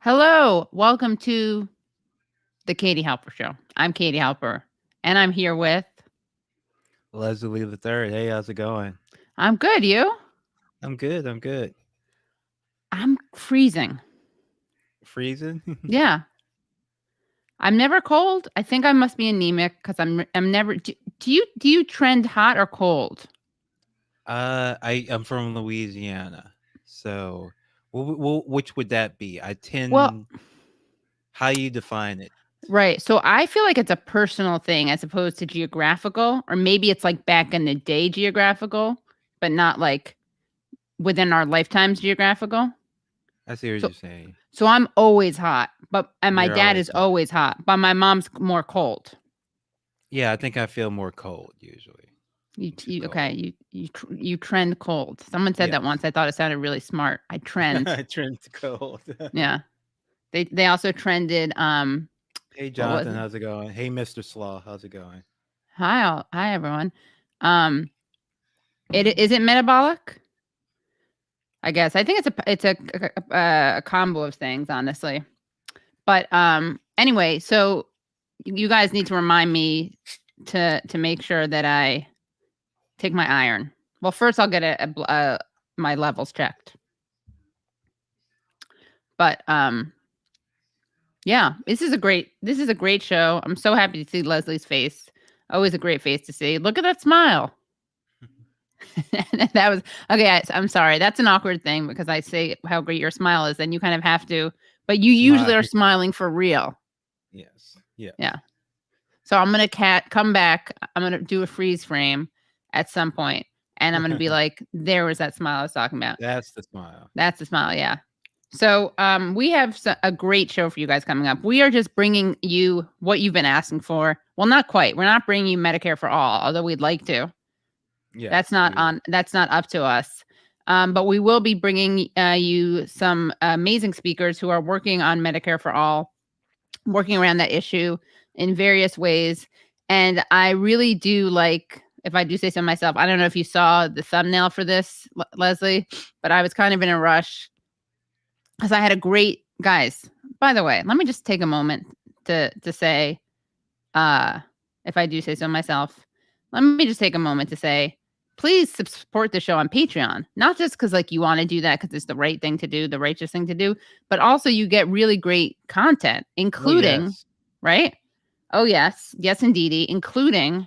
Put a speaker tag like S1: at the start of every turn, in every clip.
S1: Hello, welcome to the Katie Halper Show. I'm Katie Halper, and I'm here with.
S2: Leslie the third. Hey, how's it going?
S1: I'm good. You?
S2: I'm good. I'm good.
S1: I'm freezing.
S2: Freezing?
S1: Yeah, I'm never cold. I think I must be anemic because I'm never. Do you trend hot or cold?
S2: I'm from Louisiana, so which would that be? I
S1: Well,
S2: tend how you define it.
S1: right. So I feel like it's a personal thing as opposed to geographical, or maybe it's like back in the day geographical, but not like within our lifetimes geographical.
S2: I see what
S1: So
S2: you're saying.
S1: So I'm always hot, and my
S2: You're
S1: dad
S2: always
S1: is
S2: hot.
S1: always hot, but my mom's more cold.
S2: Yeah, I think I feel more cold usually. Too
S1: Okay?
S2: cold.
S1: You trend cold. Someone said that
S2: Yes.
S1: once. I thought it sounded really smart. I trend.
S2: I trend to cold.
S1: Yeah. They also trended.
S2: Hey,
S1: What was
S2: Jonathan,
S1: it?
S2: how's it going? Hey, Mr. Slaw, how's it going?
S1: Hi everyone. Um, is it metabolic? I guess I think it's a combo of things, honestly. But anyway, so you guys need to remind me to make sure that I take my iron. Well, first I'll get my levels checked. But yeah, this is a great show. I'm so happy to see Leslie's face. Always a great face to see. Look at that smile. That was okay. I'm sorry. That's an awkward thing because I say how great your smile is, then you kind of have to. But you usually
S2: Smile.
S1: are smiling for real.
S2: Yes. Yes.
S1: Yeah. So I'm gonna come back. I'm gonna do a freeze frame at some point, and I'm gonna be like, "There was that smile I was talking about."
S2: That's the smile.
S1: That's the smile, yeah. So, we have a great show for you guys coming up. We are just bringing you what you've been asking for. Well, not quite. We're not bringing you Medicare for all, although we'd like to. That's
S2: Yes,
S1: not
S2: we will.
S1: on. That's not up to us. But we will be bringing you some amazing speakers who are working on Medicare for all, working around that issue in various ways. And I really do like, if I do say so myself, I don't know if you saw the thumbnail for this, Leslie, but I was kind of in a rush because I had a great guys. By the way, let me just take a moment to say, uh, if I do say so myself, let me just take a moment to say, please support the show on Patreon. Not just because like you want to do that because it's the right thing to do, the righteous thing to do, but also you get really great content,
S2: Oh,
S1: including
S2: yes.
S1: right. Oh yes, indeedy, including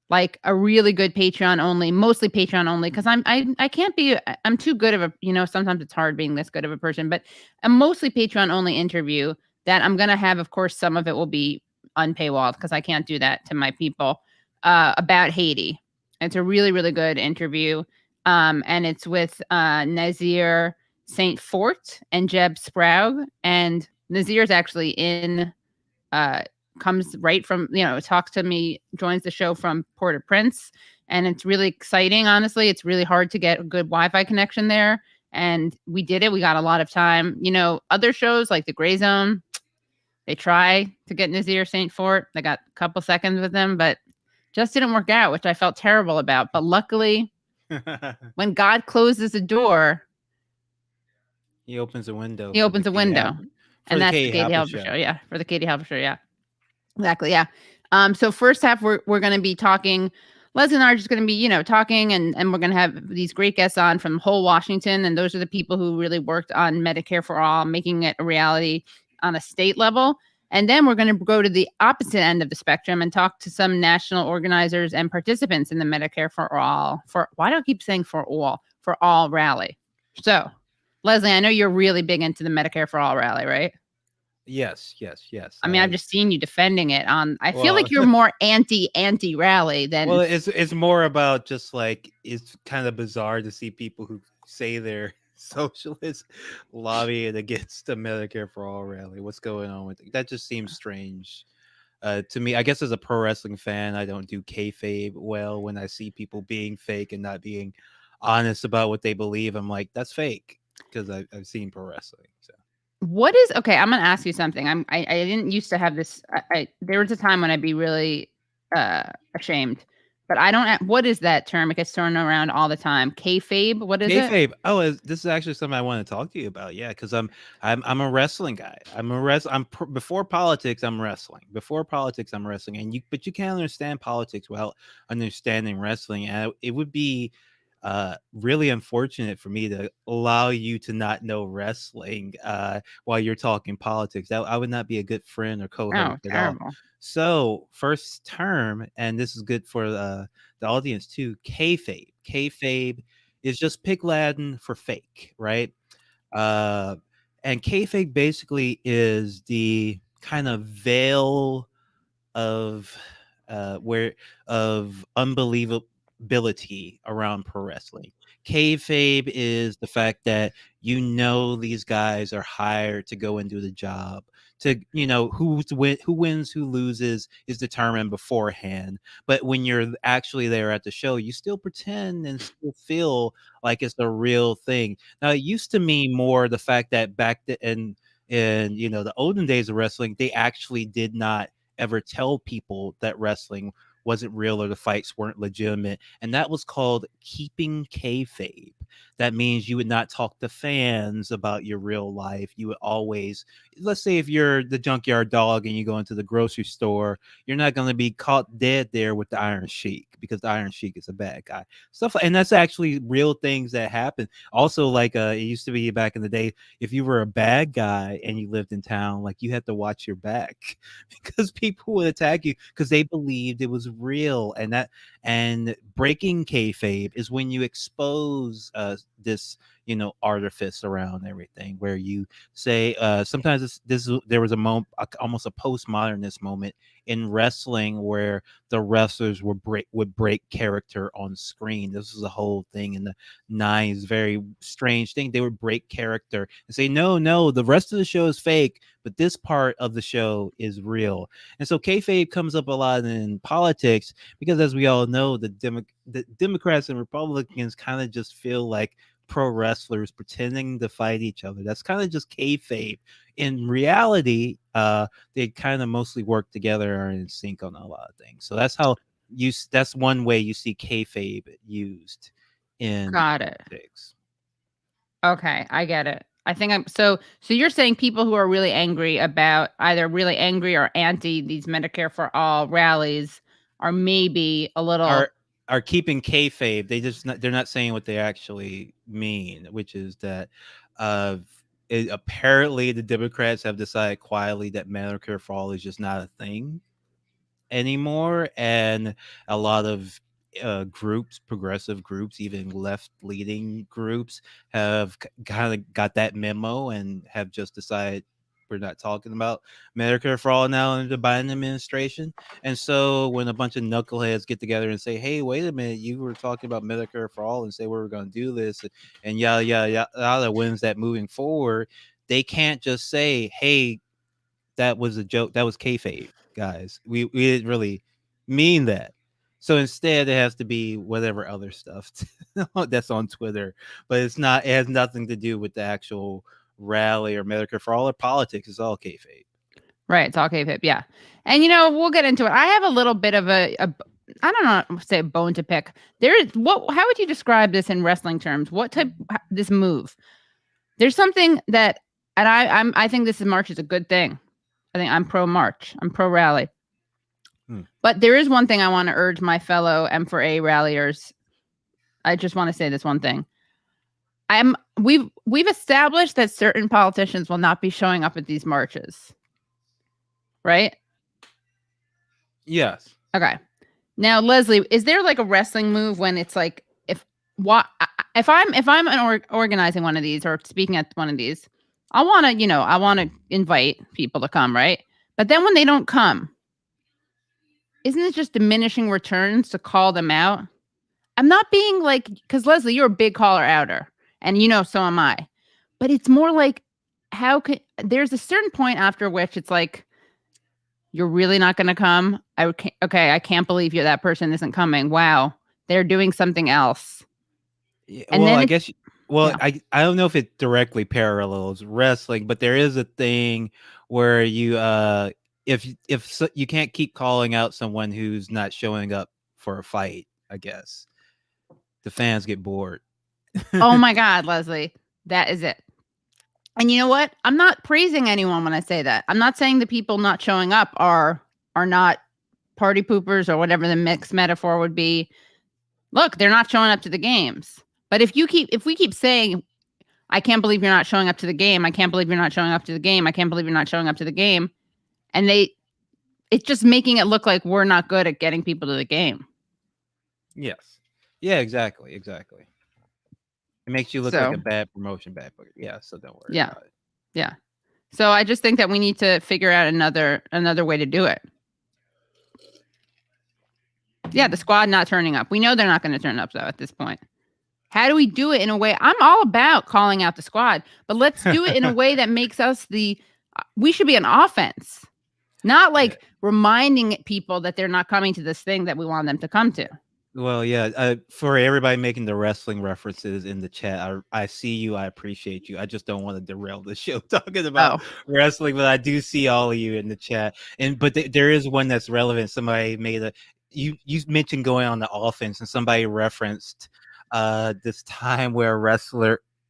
S1: like a really good Patreon only, mostly Patreon only, because I can't be I'm too good of a sometimes it's hard being this good of a person, but a mostly Patreon only interview that I'm gonna have, of course, some of it will be unpaywalled because I can't do that to my people, about Haiti. It's a really, really good interview. And it's with Nazir Saint Fort and Jeb Sprague. And Nazir's actually in uh comes right from, talks to me, joins the show from Port-au-Prince, and it's really exciting. Honestly, it's really hard to get a good Wi-Fi connection there, and we did it. We got a lot of time. Other shows like the Gray Zone, they try to get Nazir St. Fort. They got a couple seconds with him, but just didn't work out, which I felt terrible about. But luckily, when God closes a door,
S2: He opens a window
S1: he
S2: for the
S1: opens a
S2: Katie
S1: window.
S2: Halper for
S1: And
S2: the
S1: that's the
S2: Katie
S1: Katie
S2: Halper
S1: Halper
S2: show.
S1: show. Yeah. For the Katie Halper show. Yeah. Exactly. Yeah. So first half, we're going to be talking. Leslie and I are just going to be, talking, and we're going to have these great guests on from whole Washington, and those are the people who really worked on Medicare for all, making it a reality on a state level. And then we're going to go to the opposite end of the spectrum and talk to some national organizers and participants in the Medicare for all. For why do I keep saying for all rally? So, Leslie, I know you're really big into the Medicare for all rally, right?
S2: Yes, yes, yes.
S1: I mean, I've just seen you defending it on. I feel
S2: Well,
S1: like you're more anti rally
S2: well,
S1: than.
S2: it's more about just like it's kind of bizarre to see people who say they're socialists lobbying against the Medicare for All rally. What's going on with it? That? Just seems strange to me. I guess as a pro wrestling fan, I don't do kayfabe well. When I see people being fake and not being honest about what they believe, I'm like, that's fake because I've seen pro wrestling. So.
S1: What is okay? I'm gonna ask you something. I didn't used to have this. There was a time when I'd be really ashamed. But I don't. What is that term? It gets thrown around all the time. Kayfabe. What is it?
S2: Kayfabe. Oh, this is actually something I want to talk to you about. Yeah, because I'm a wrestling guy. Before politics. I'm wrestling. Before politics, I'm wrestling. But you can't understand politics without understanding wrestling. And it would be really unfortunate for me to allow you to not know wrestling while you're talking politics. I would not be a good friend or
S1: Oh,
S2: co-host at all.
S1: terrible.
S2: So first term, and this is good for the audience too. Kayfabe. Kayfabe is just pig Latin for fake, right? Uh, and kayfabe basically is the kind of veil of where of unbelievability around pro wrestling. Kayfabe is the fact that these guys are hired to go and do the job. To who wins, who loses is determined beforehand. But when you're actually there at the show, you still pretend and still feel like it's the real thing. Now it used to mean more the fact that in the olden days of wrestling, they actually did not ever tell people that wrestling wasn't real or the fights weren't legitimate, and that was called keeping kayfabe. That means you would not talk to fans about your real life. You would always, let's say, if you're the junkyard dog and you go into the grocery store, you're not going to be caught dead there with the Iron Sheik because the Iron Sheik is a bad guy. And that's actually real things that happen. Also, like it used to be back in the day, if you were a bad guy and you lived in town, like you had to watch your back because people would attack you because they believed it was real. And breaking kayfabe is when you expose this artifice around everything, where you say sometimes there was a moment, almost a postmodernist moment in wrestling, where the wrestlers would break character on screen. This was a whole thing in the 90s, very strange thing. They would break character and say, no, the rest of the show is fake, but this part of the show is real. And so kayfabe comes up a lot in politics because, as we all know, the Democrats and Republicans kind of just feel like pro wrestlers pretending to fight each other. That's kind of just kayfabe. In reality, they kind of mostly work together and are in sync on a lot of things. So that's one way you see kayfabe used in
S1: Got it.
S2: politics.
S1: Okay, I get it. I think so you're saying people who are really angry about either really angry or anti these Medicare for All rallies are maybe a little
S2: Are keeping kayfabe. They're not saying what they actually mean, which is that apparently the Democrats have decided quietly that Medicare for All is just not a thing anymore, and a lot of groups, progressive groups, even left-leaning groups, have kind of got that memo and have just decided we're not talking about Medicare for All now under the Biden administration. And so when a bunch of knuckleheads get together and say, "Hey, wait a minute, you were talking about Medicare for All and say we were going to do this," and yada yada yada, wins that moving forward, they can't just say, "Hey, that was a joke. That was kayfabe, guys. We didn't really mean that." So instead, it has to be whatever other stuff that's on Twitter, but it's not. It has nothing to do with the actual rally or Medicare for All or politics. It's all kayfabe.
S1: right. It's all kayfabe, yeah. And we'll get into it. I have a little bit of a I don't know, say a bone to pick. There is what? How would you describe this in wrestling terms? What type this move? There's something that, and I think this March is a good thing. I think I'm pro March. I'm pro rally. But there is one thing I want to urge my fellow M4A ralliers. I just want to say this one thing. We've established that certain politicians will not be showing up at these marches. Right?
S2: Yes.
S1: Okay. Now, Leslie, is there like a wrestling move when it's like if I'm organizing one of these or speaking at one of these, I want to invite people to come, right? But then when they don't come, isn't it just diminishing returns to call them out? I'm not being like, because Leslie, you're a big caller outer, and so am I. But it's more like, there's a certain point after which it's like, you're really not going to come? Okay, I can't believe that person isn't coming. Wow, they're doing something else.
S2: Yeah,
S1: And
S2: well,
S1: then
S2: I guess.
S1: yeah.
S2: I don't know if it directly parallels wrestling, but there is a thing where you you can't keep calling out someone who's not showing up for a fight, I guess. The fans get bored.
S1: Oh my God, Leslie, that is it. And you know what? I'm not praising anyone when I say that. I'm not saying the people not showing up are not party poopers or whatever the mixed metaphor would be. Look, they're not showing up to the games. But if we keep saying, I can't believe you're not showing up to the game, I can't believe you're not showing up to the game, I can't believe you're not showing up to the game, and it's just making it look like we're not good at getting people to the game.
S2: Yes. Yeah, exactly. It makes you look like a bad promotion bad booker. Yeah, so don't worry about it.
S1: Yeah. So I just think that we need to figure out another way to do it. Yeah, the squad not turning up. We know they're not going to turn up, though, at this point. How do we do it in a way? I'm all about calling out the squad, but let's do it in a way that makes us we should be an offense, not like reminding people that they're not coming to this thing that we want them to come to.
S2: Well, yeah, for everybody making the wrestling references in the chat, I see you. I appreciate you. I just don't want to derail the show talking about wrestling, but I do see all of you in the chat. But there is one that's relevant. Somebody made you mentioned going on the offense, and somebody referenced this time where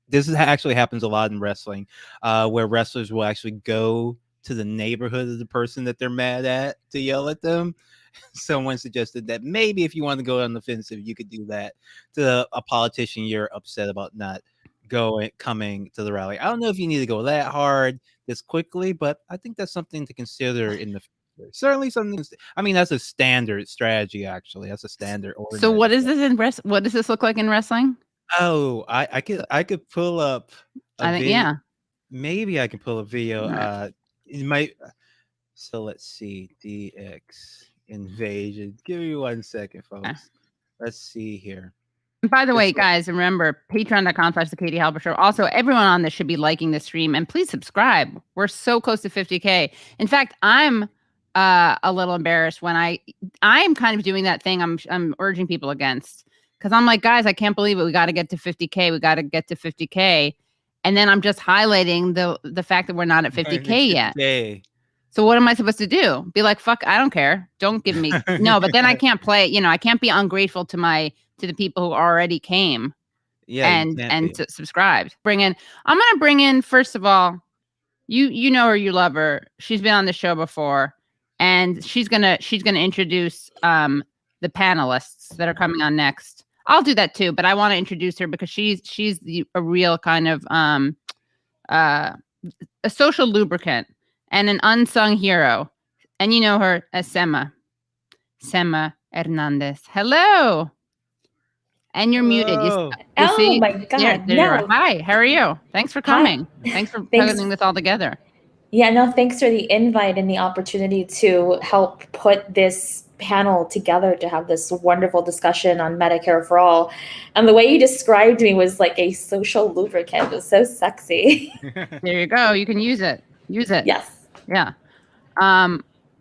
S2: this actually happens a lot in wrestling, where wrestlers will actually go to the neighborhood of the person that they're mad at to yell at them. Someone suggested that maybe if you want to go on the offensive, you could do that to a politician you're upset about not coming to the rally. I don't know if you need to go that hard this quickly, but I think that's something to consider in the future. Certainly something. I mean, that's a standard strategy. Actually, that's a standard.
S1: So what is this what does this look like in wrestling?
S2: Oh, I could pull up. Maybe I can pull a video. Right. It might. So let's see. DX invasion. Give me 1 second, folks. Let's see here.
S1: And by the way, guys, remember patreon.com/the Katie Halper Show. Also, everyone on this should be liking the stream, and please subscribe. We're so close to 50K. In fact, I'm a little embarrassed when I'm kind of doing that thing I'm urging people against, because I'm like, guys, I can't believe it. We got to get to 50K. We got to get to 50K. And then I'm just highlighting the fact that we're not at 50K yet. So what am I supposed to do? Be like, fuck, I don't care. Don't give me no. But then I can't play. I can't be ungrateful to the people who already came. Yeah, and subscribed. I'm gonna bring in, first of all, you know her, you love her. She's been on the show before, and she's gonna introduce the panelists that are coming on next. I'll do that too, but I want to introduce her because she's a real kind of a social lubricant and an unsung hero. And you know her as Sema Hernandez. Hello. And you're muted. You see?
S3: My God. No.
S1: Hi, how are you? Thanks for coming. Thanks for putting this all together.
S3: Yeah, no, thanks for the invite and the opportunity to help put this panel together to have this wonderful discussion on Medicare for All. And the way you described me was like a social lubricant. It was so sexy.
S1: There you go. You can use it. Use it.
S3: Yes.
S1: Yeah.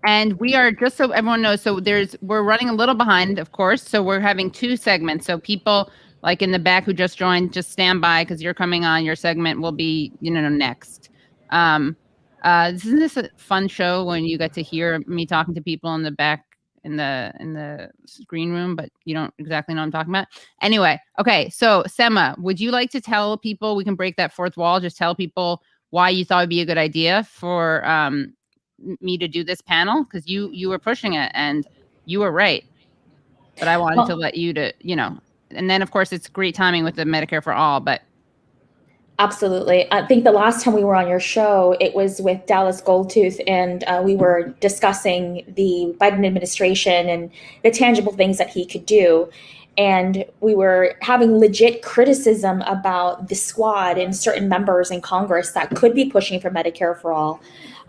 S1: And we are, just so everyone knows, we're running a little behind, of course. So we're having 2 segments. So people like in the back who just joined, just stand by because you're coming on. Your segment will be, next. Isn't this a fun show when you get to hear me talking to people in the back in the screen room, but you don't exactly know what I'm talking about? Anyway, okay. So Sema, would you like to tell people, we can break that fourth wall, just tell people why you thought it'd be a good idea for me to do this panel? Because you were pushing it and you were right, but I wanted to let you to, and then of course it's great timing with the Medicare for All, but
S3: absolutely. I think the last time we were on your show, it was with Dallas Goldtooth, and we were discussing the Biden administration and the tangible things that he could do. And we were having legit criticism about the squad and certain members in Congress that could be pushing for Medicare for All.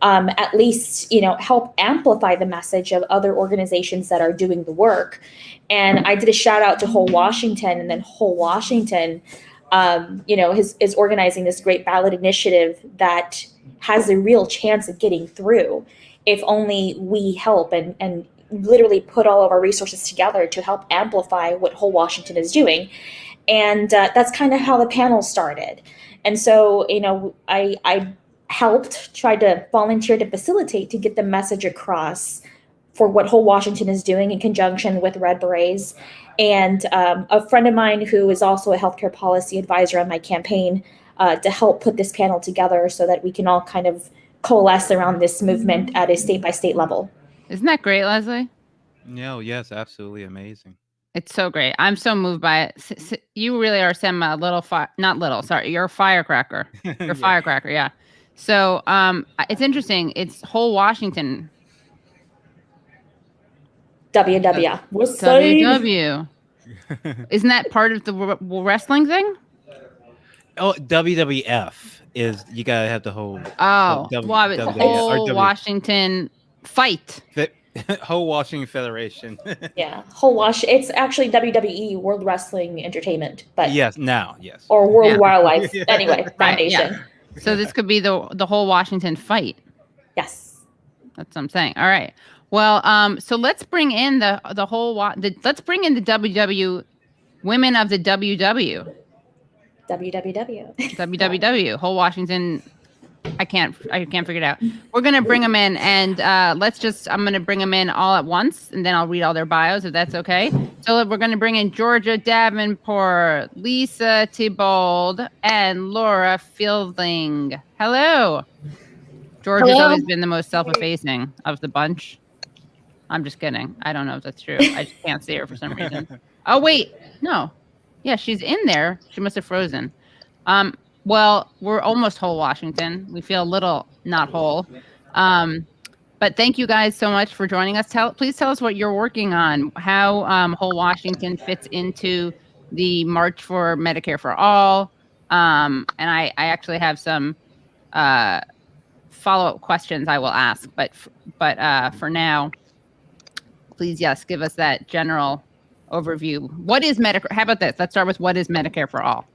S3: At least, help amplify the message of other organizations that are doing the work. And I did a shout out to Whole Washington, and then Whole Washington is organizing this great ballot initiative that has a real chance of getting through if only we help and literally put all of our resources together to help amplify what Whole Washington is doing. And that's kind of how the panel started. And so, I helped, tried to volunteer to facilitate to get the message across for what Whole Washington is doing in conjunction with Red Berets. And a friend of mine who is also a healthcare policy advisor on my campaign to help put this panel together so that we can all kind of coalesce around this movement at a state-by-state level.
S1: Isn't that great, Leslie?
S2: No, yes, absolutely amazing.
S1: It's so great. I'm so moved by it. You really are, Sema, you're a firecracker. You're a firecracker, yeah. So it's interesting. It's Whole Washington.
S3: WW.
S1: WW. Isn't that part of the wrestling thing?
S2: Oh, WWF is, you gotta have the whole.
S1: Whole Washington fight.
S2: Whole Washington Federation.
S3: Yeah, it's actually WWE, World Wrestling Entertainment, but
S2: yes,
S3: or World Wildlife. Anyway, Foundation.
S1: Yeah. So this could be the Whole Washington fight.
S3: Yes,
S1: that's what I'm saying. All right. Well, so let's bring in let's bring in the WW women of the WW. WWW. Whole Washington. I can't figure it out. We're going to bring them in, and I'm going to bring them in all at once, and then I'll read all their bios, if that's okay. So we're going to bring in Georgia Davenport, Lisa Theobald, and Laura Fielding. Hello. Georgia's always been the most self-effacing of the bunch. I'm just kidding. I don't know if that's true. I just can't see her for some reason. Oh, wait. No. Yeah, she's in there. She must have frozen. Well, we're almost Whole Washington. We feel a little not whole. But thank you guys so much for joining us. Please tell us what you're working on, how Whole Washington fits into the March for Medicare for All. And I actually have some follow-up questions I will ask. But for now, please, yes, give us that general overview. What is Medicare? How about this? Let's start with what is Medicare for All?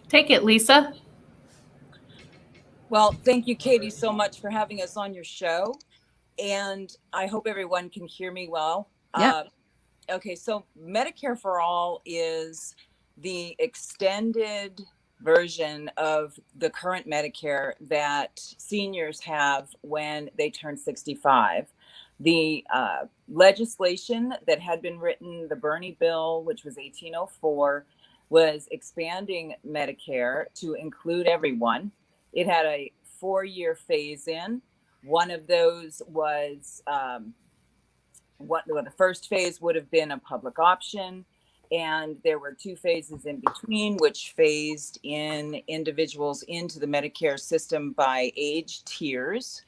S4: Take it, Lisa.
S5: Well, thank you, Katie, so much for having us on your show. And I hope everyone can hear me well.
S1: Yeah.
S5: Okay, so Medicare for All is the extended version of the current Medicare that seniors have when they turn 65. The legislation that had been written, the Bernie bill, which was 1804, was expanding Medicare to include everyone. It had a 4-year phase in. One of those was the first phase would have been a public option. And there were 2 phases in between, which phased in individuals into the Medicare system by age tiers.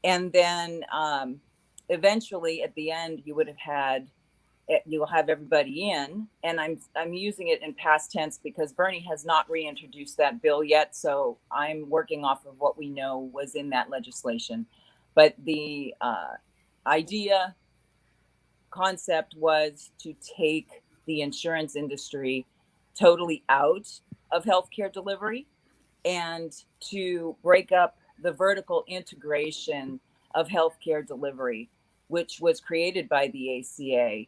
S5: And then eventually at the end, you'll have everybody in, and I'm using it in past tense because Bernie has not reintroduced that bill yet. So I'm working off of what we know was in that legislation. But the concept was to take the insurance industry totally out of healthcare delivery and to break up the vertical integration of healthcare delivery, which was created by the ACA.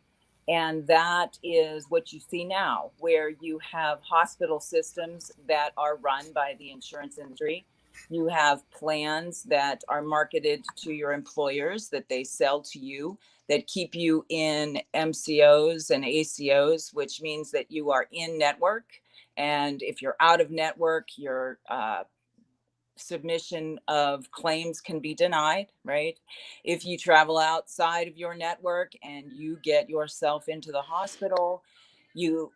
S5: And that is what you see now, where you have hospital systems that are run by the insurance industry. You have plans that are marketed to your employers that they sell to you that keep you in MCOs and ACOs, which means that you are in network. And if you're out of network, your submission of claims can be denied, right? If you travel outside of your network and you get yourself into the hospital, you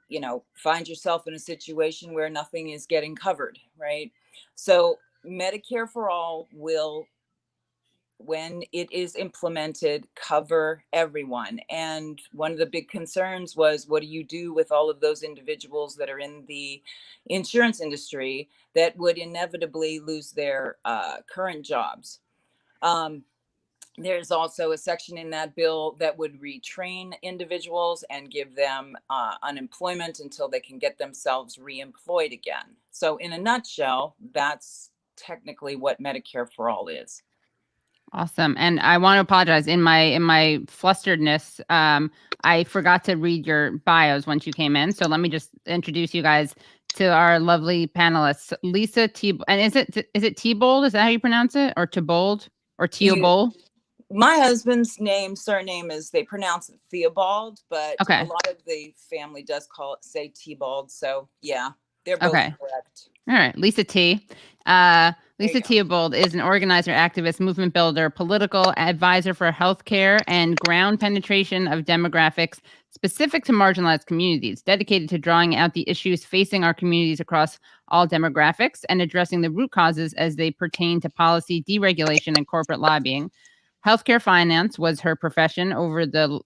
S5: find yourself in a situation where nothing is getting covered, right? So Medicare for All will, when it is implemented, cover everyone. And one of the big concerns was, what do you do with all of those individuals that are in the insurance industry that would inevitably lose their current jobs? There's also a section in that bill that would retrain individuals and give them unemployment until they can get themselves reemployed again. So in a nutshell, that's technically what Medicare for All is.
S1: Awesome. And I want to apologize in my flusteredness. I forgot to read your bios once you came in. So let me just introduce you guys to our lovely panelists. Lisa Theobald, and is it Theobald? Is that how you pronounce it? Or Theobald? or Theobald?
S5: My husband's surname is, they pronounce it Theobald, but
S1: Okay.
S5: a lot of the family does say Theobald. So yeah, they're both
S1: Okay.
S5: correct.
S1: All right. Lisa T. Lisa Theobald is an organizer, activist, movement builder, political advisor for healthcare and ground penetration of demographics specific to marginalized communities, dedicated to drawing out the issues facing our communities across all demographics and addressing the root causes as they pertain to policy, deregulation, and corporate lobbying. Healthcare finance was her profession over the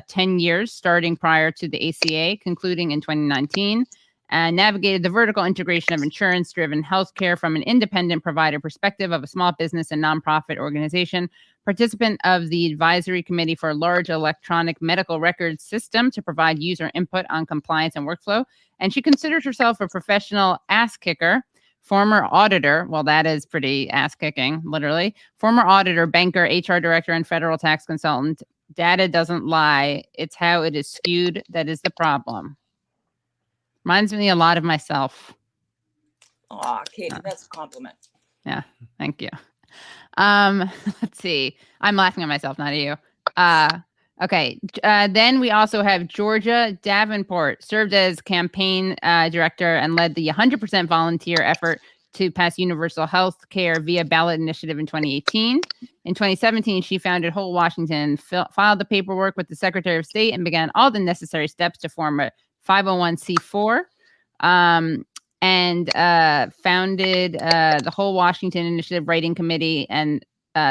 S1: 10 years, starting prior to the ACA, concluding in 2019. And navigated the vertical integration of insurance-driven healthcare from an independent provider perspective of a small business and nonprofit organization, participant of the advisory committee for a large electronic medical records system to provide user input on compliance and workflow. And she considers herself a professional ass kicker, former auditor. Well, that is pretty ass kicking, literally. Former auditor, banker, HR director, and federal tax consultant. Data doesn't lie. It's how it is skewed that is the problem. Reminds me a lot of myself.
S5: Aw, Katie, that's a compliment.
S1: Yeah, thank you. Let's see. I'm laughing at myself, not at you. Okay. Then we also have Georgia Davenport, served as campaign director and led the 100% volunteer effort to pass universal health care via ballot initiative in 2018. In 2017, she founded Whole Washington, filed the paperwork with the Secretary of State, and began all the necessary steps to form a 501c4, and founded the Whole Washington Initiative Writing Committee. And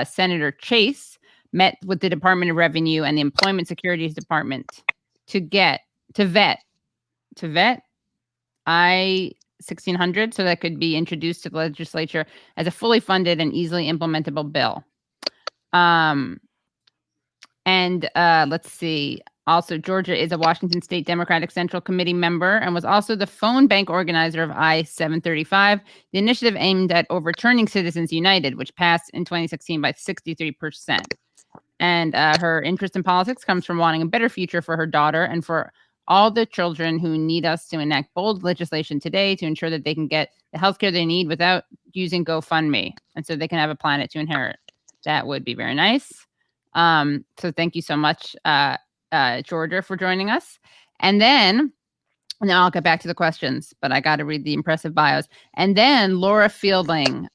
S1: Senator Chase met with the Department of Revenue and the Employment Securities Department to vet I-1600 so that could be introduced to the legislature as a fully funded and easily implementable bill. Let's see. Also, Georgia is a Washington State Democratic Central Committee member and was also the phone bank organizer of I-735, the initiative aimed at overturning Citizens United, which passed in 2016 by 63%. And her interest in politics comes from wanting a better future for her daughter and for all the children who need us to enact bold legislation today to ensure that they can get the healthcare they need without using GoFundMe, and so they can have a planet to inherit. That would be very nice. So thank you so much, Georgia, for joining us. And then, now I'll get back to the questions, but I got to read the impressive bios. And then Laura Fielding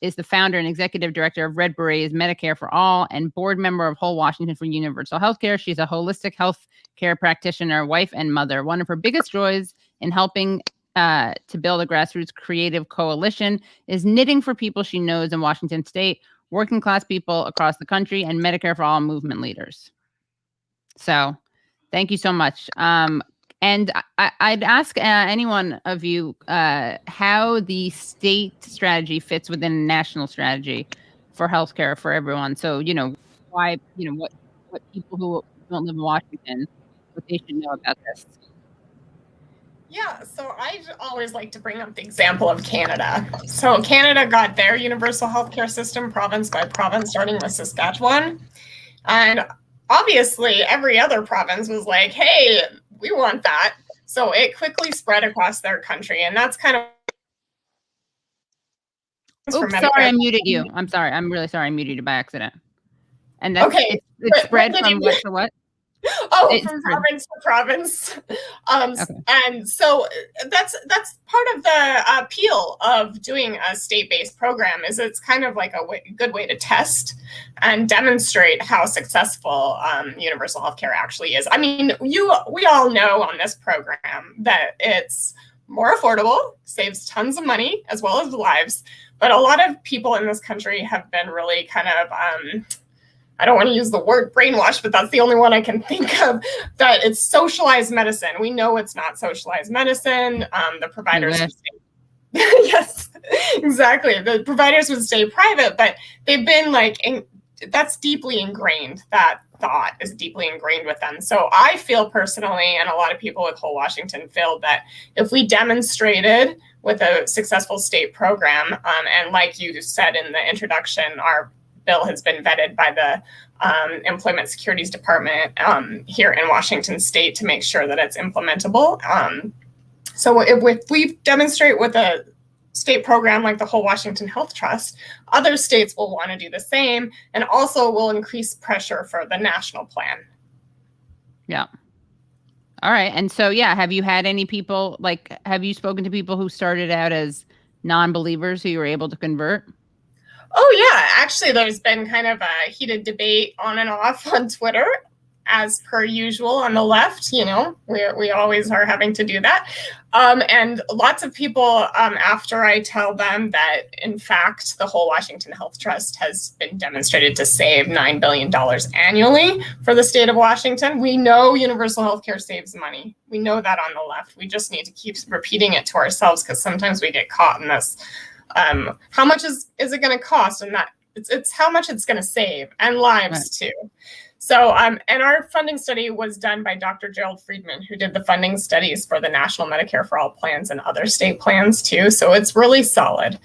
S1: is the founder and executive director of Red Beret's Medicare For All and board member of Whole Washington for Universal Healthcare. She's a holistic health care practitioner, wife, and mother. One of her biggest joys in helping to build a grassroots creative coalition is knitting for people she knows in Washington State, working class people across the country, and Medicare For All movement leaders. So thank you so much. And I'd ask any one of you how the state strategy fits within a national strategy for healthcare for everyone. So, why, what people who don't live in Washington, what they should know about this.
S4: Yeah, so I always like to bring up the example of Canada. So Canada got their universal healthcare system province by province, starting with Saskatchewan. And obviously, every other province was like, hey, we want that. So it quickly spread across their country. And that's kind of...
S1: Oops, sorry, I muted you. I'm sorry. I'm really sorry I muted you by accident. And that's
S4: okay.
S1: It's spread from what to what?
S4: From province to province. Okay. And so that's part of the appeal of doing a state-based program is it's kind of like a good way to test and demonstrate how successful universal healthcare actually is. I mean, we all know on this program that it's more affordable, saves tons of money as well as lives. But a lot of people in this country have been really kind of I don't want to use the word brainwash, but that's the only one I can think of, that it's socialized medicine. We know it's not socialized medicine. The providers would stay, yes, exactly. The providers would stay private, but they've been that's deeply ingrained. That thought is deeply ingrained with them. So I feel personally, and a lot of people with Whole Washington feel that if we demonstrated with a successful state program, and like you said in the introduction, our bill has been vetted by the Employment Securities Department here in Washington State to make sure that it's implementable. So if we demonstrate with a state program like the whole Washington Health Trust, other states will want to do the same, and also will increase pressure for the national plan.
S1: Yeah. All right. And so, yeah, have you had any people, like, have you spoken to people who started out as non-believers who you were able to convert?
S4: Oh, yeah. Actually, there's been kind of a heated debate on and off on Twitter, as per usual on the left. You know, we always are having to do that. And lots of people, after I tell them that, in fact, the whole Washington Health Trust has been demonstrated to save $9 billion annually for the state of Washington. We know universal health care saves money. We know that on the left. We just need to keep repeating it to ourselves, because sometimes we get caught in this. How much is it going to cost? And that it's how much it's going to save, and lives too. So, and our funding study was done by Dr. Gerald Friedman, who did the funding studies for the National Medicare for All plans and other state plans too. So it's really solid.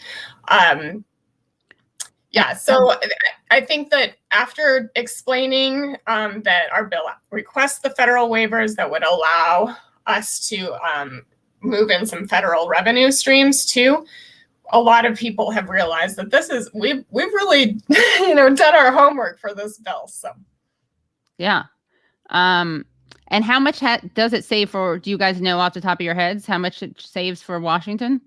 S4: Yeah, so I think that after explaining that our bill requests the federal waivers that would allow us to move in some federal revenue streams too, a lot of people have realized that this is, we've really, done our homework for this bill. So.
S1: Yeah. And how much does it save for, do you guys know off the top of your heads how much it saves for Washington?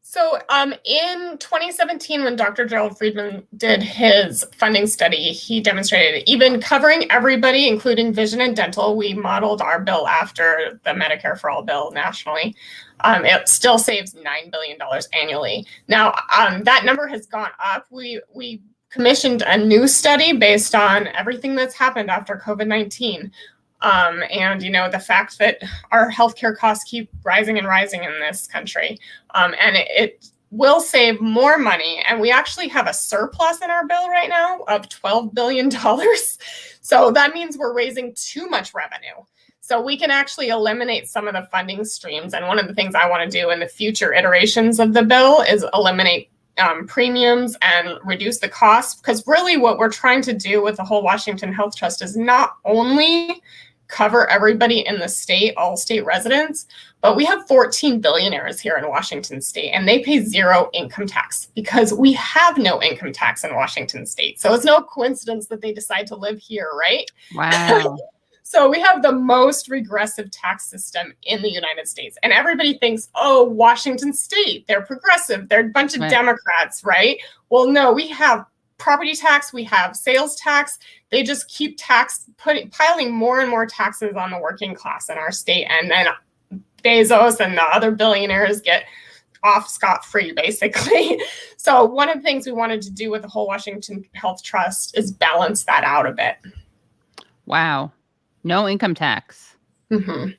S4: So in 2017, when Dr. Gerald Friedman did his funding study, he demonstrated even covering everybody, including vision and dental. We modeled our bill after the Medicare for All bill nationally. It still saves $9 billion annually. Now, that number has gone up. We commissioned a new study based on everything that's happened after COVID-19. And, the fact that our healthcare costs keep rising and rising in this country. And it will save more money. And we actually have a surplus in our bill right now of $12 billion. So that means we're raising too much revenue. So we can actually eliminate some of the funding streams. And one of the things I want to do in the future iterations of the bill is eliminate premiums and reduce the cost, because really what we're trying to do with the whole Washington Health Trust is not only cover everybody in the state, all state residents, but we have 14 billionaires here in Washington state, and they pay zero income tax because we have no income tax in Washington state. So it's no coincidence that they decide to live here, right?
S1: Wow.
S4: So we have the most regressive tax system in the United States. And everybody thinks, oh, Washington state, they're progressive. They're a bunch of Democrats, right? Well, no, we have property tax. We have sales tax. They just keep piling more and more taxes on the working class in our state. And then Bezos and the other billionaires get off scot-free, basically. So one of the things we wanted to do with the whole Washington Health Trust is balance that out a bit.
S1: Wow. No income tax.
S4: Mm-hmm.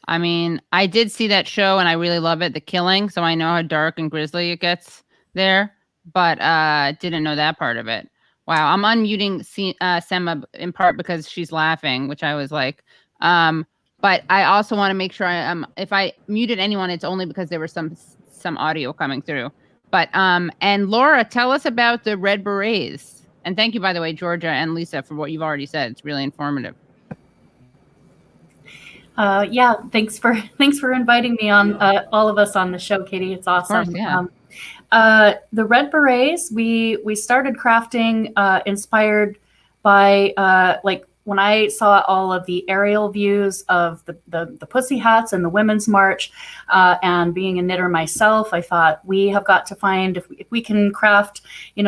S1: I mean, I did see that show and I really love it, The Killing. So I know how dark and grisly it gets there, but didn't know that part of it. Wow. I'm unmuting Sema in part because she's laughing, which I was like, but I also want to make sure if I muted anyone, it's only because there was some audio coming through. But and Laura, tell us about the Red Berets. And thank you, by the way, Georgia and Lisa, for what you've already said. It's really informative.
S6: Yeah, thanks for inviting me on, all of us on the show, Katie. It's awesome.
S1: Of course, yeah.
S6: The Red Berets, we started crafting inspired by when I saw all of the aerial views of the Pussy Hats and the Women's March, and being a knitter myself, I thought we have got to find if we can craft,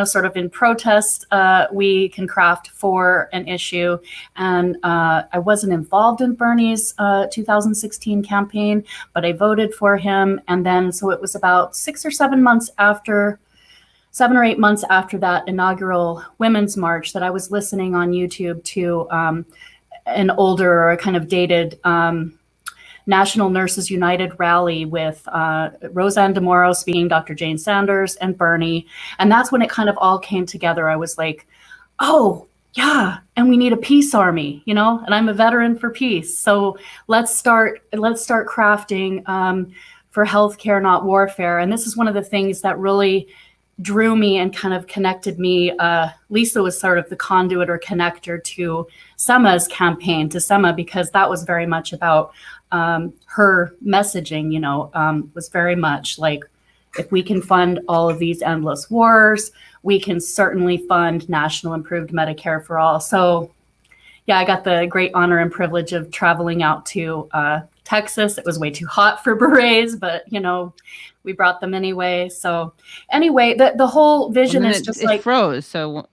S6: sort of in protest, we can craft for an issue. And I wasn't involved in Bernie's 2016 campaign, but I voted for him. And then, so it was about 7 or 8 months after that inaugural Women's March that I was listening on YouTube to an older or kind of dated National Nurses United rally with Roseanne DeMoro speaking, Dr. Jane Sanders, and Bernie. And that's when it kind of all came together. I was like, oh, yeah, and we need a peace army, and I'm a veteran for peace. So let's start crafting for healthcare, not warfare. And this is one of the things that really drew me and kind of connected me. Lisa was sort of the conduit or connector to Sema's campaign, to Sema, because that was very much about her messaging, was very much like if we can fund all of these endless wars, we can certainly fund national improved Medicare for all. So yeah, I got the great honor and privilege of traveling out to Texas. It was way too hot for berets, but we brought them anyway. So anyway, the whole vision is just
S1: it froze. So,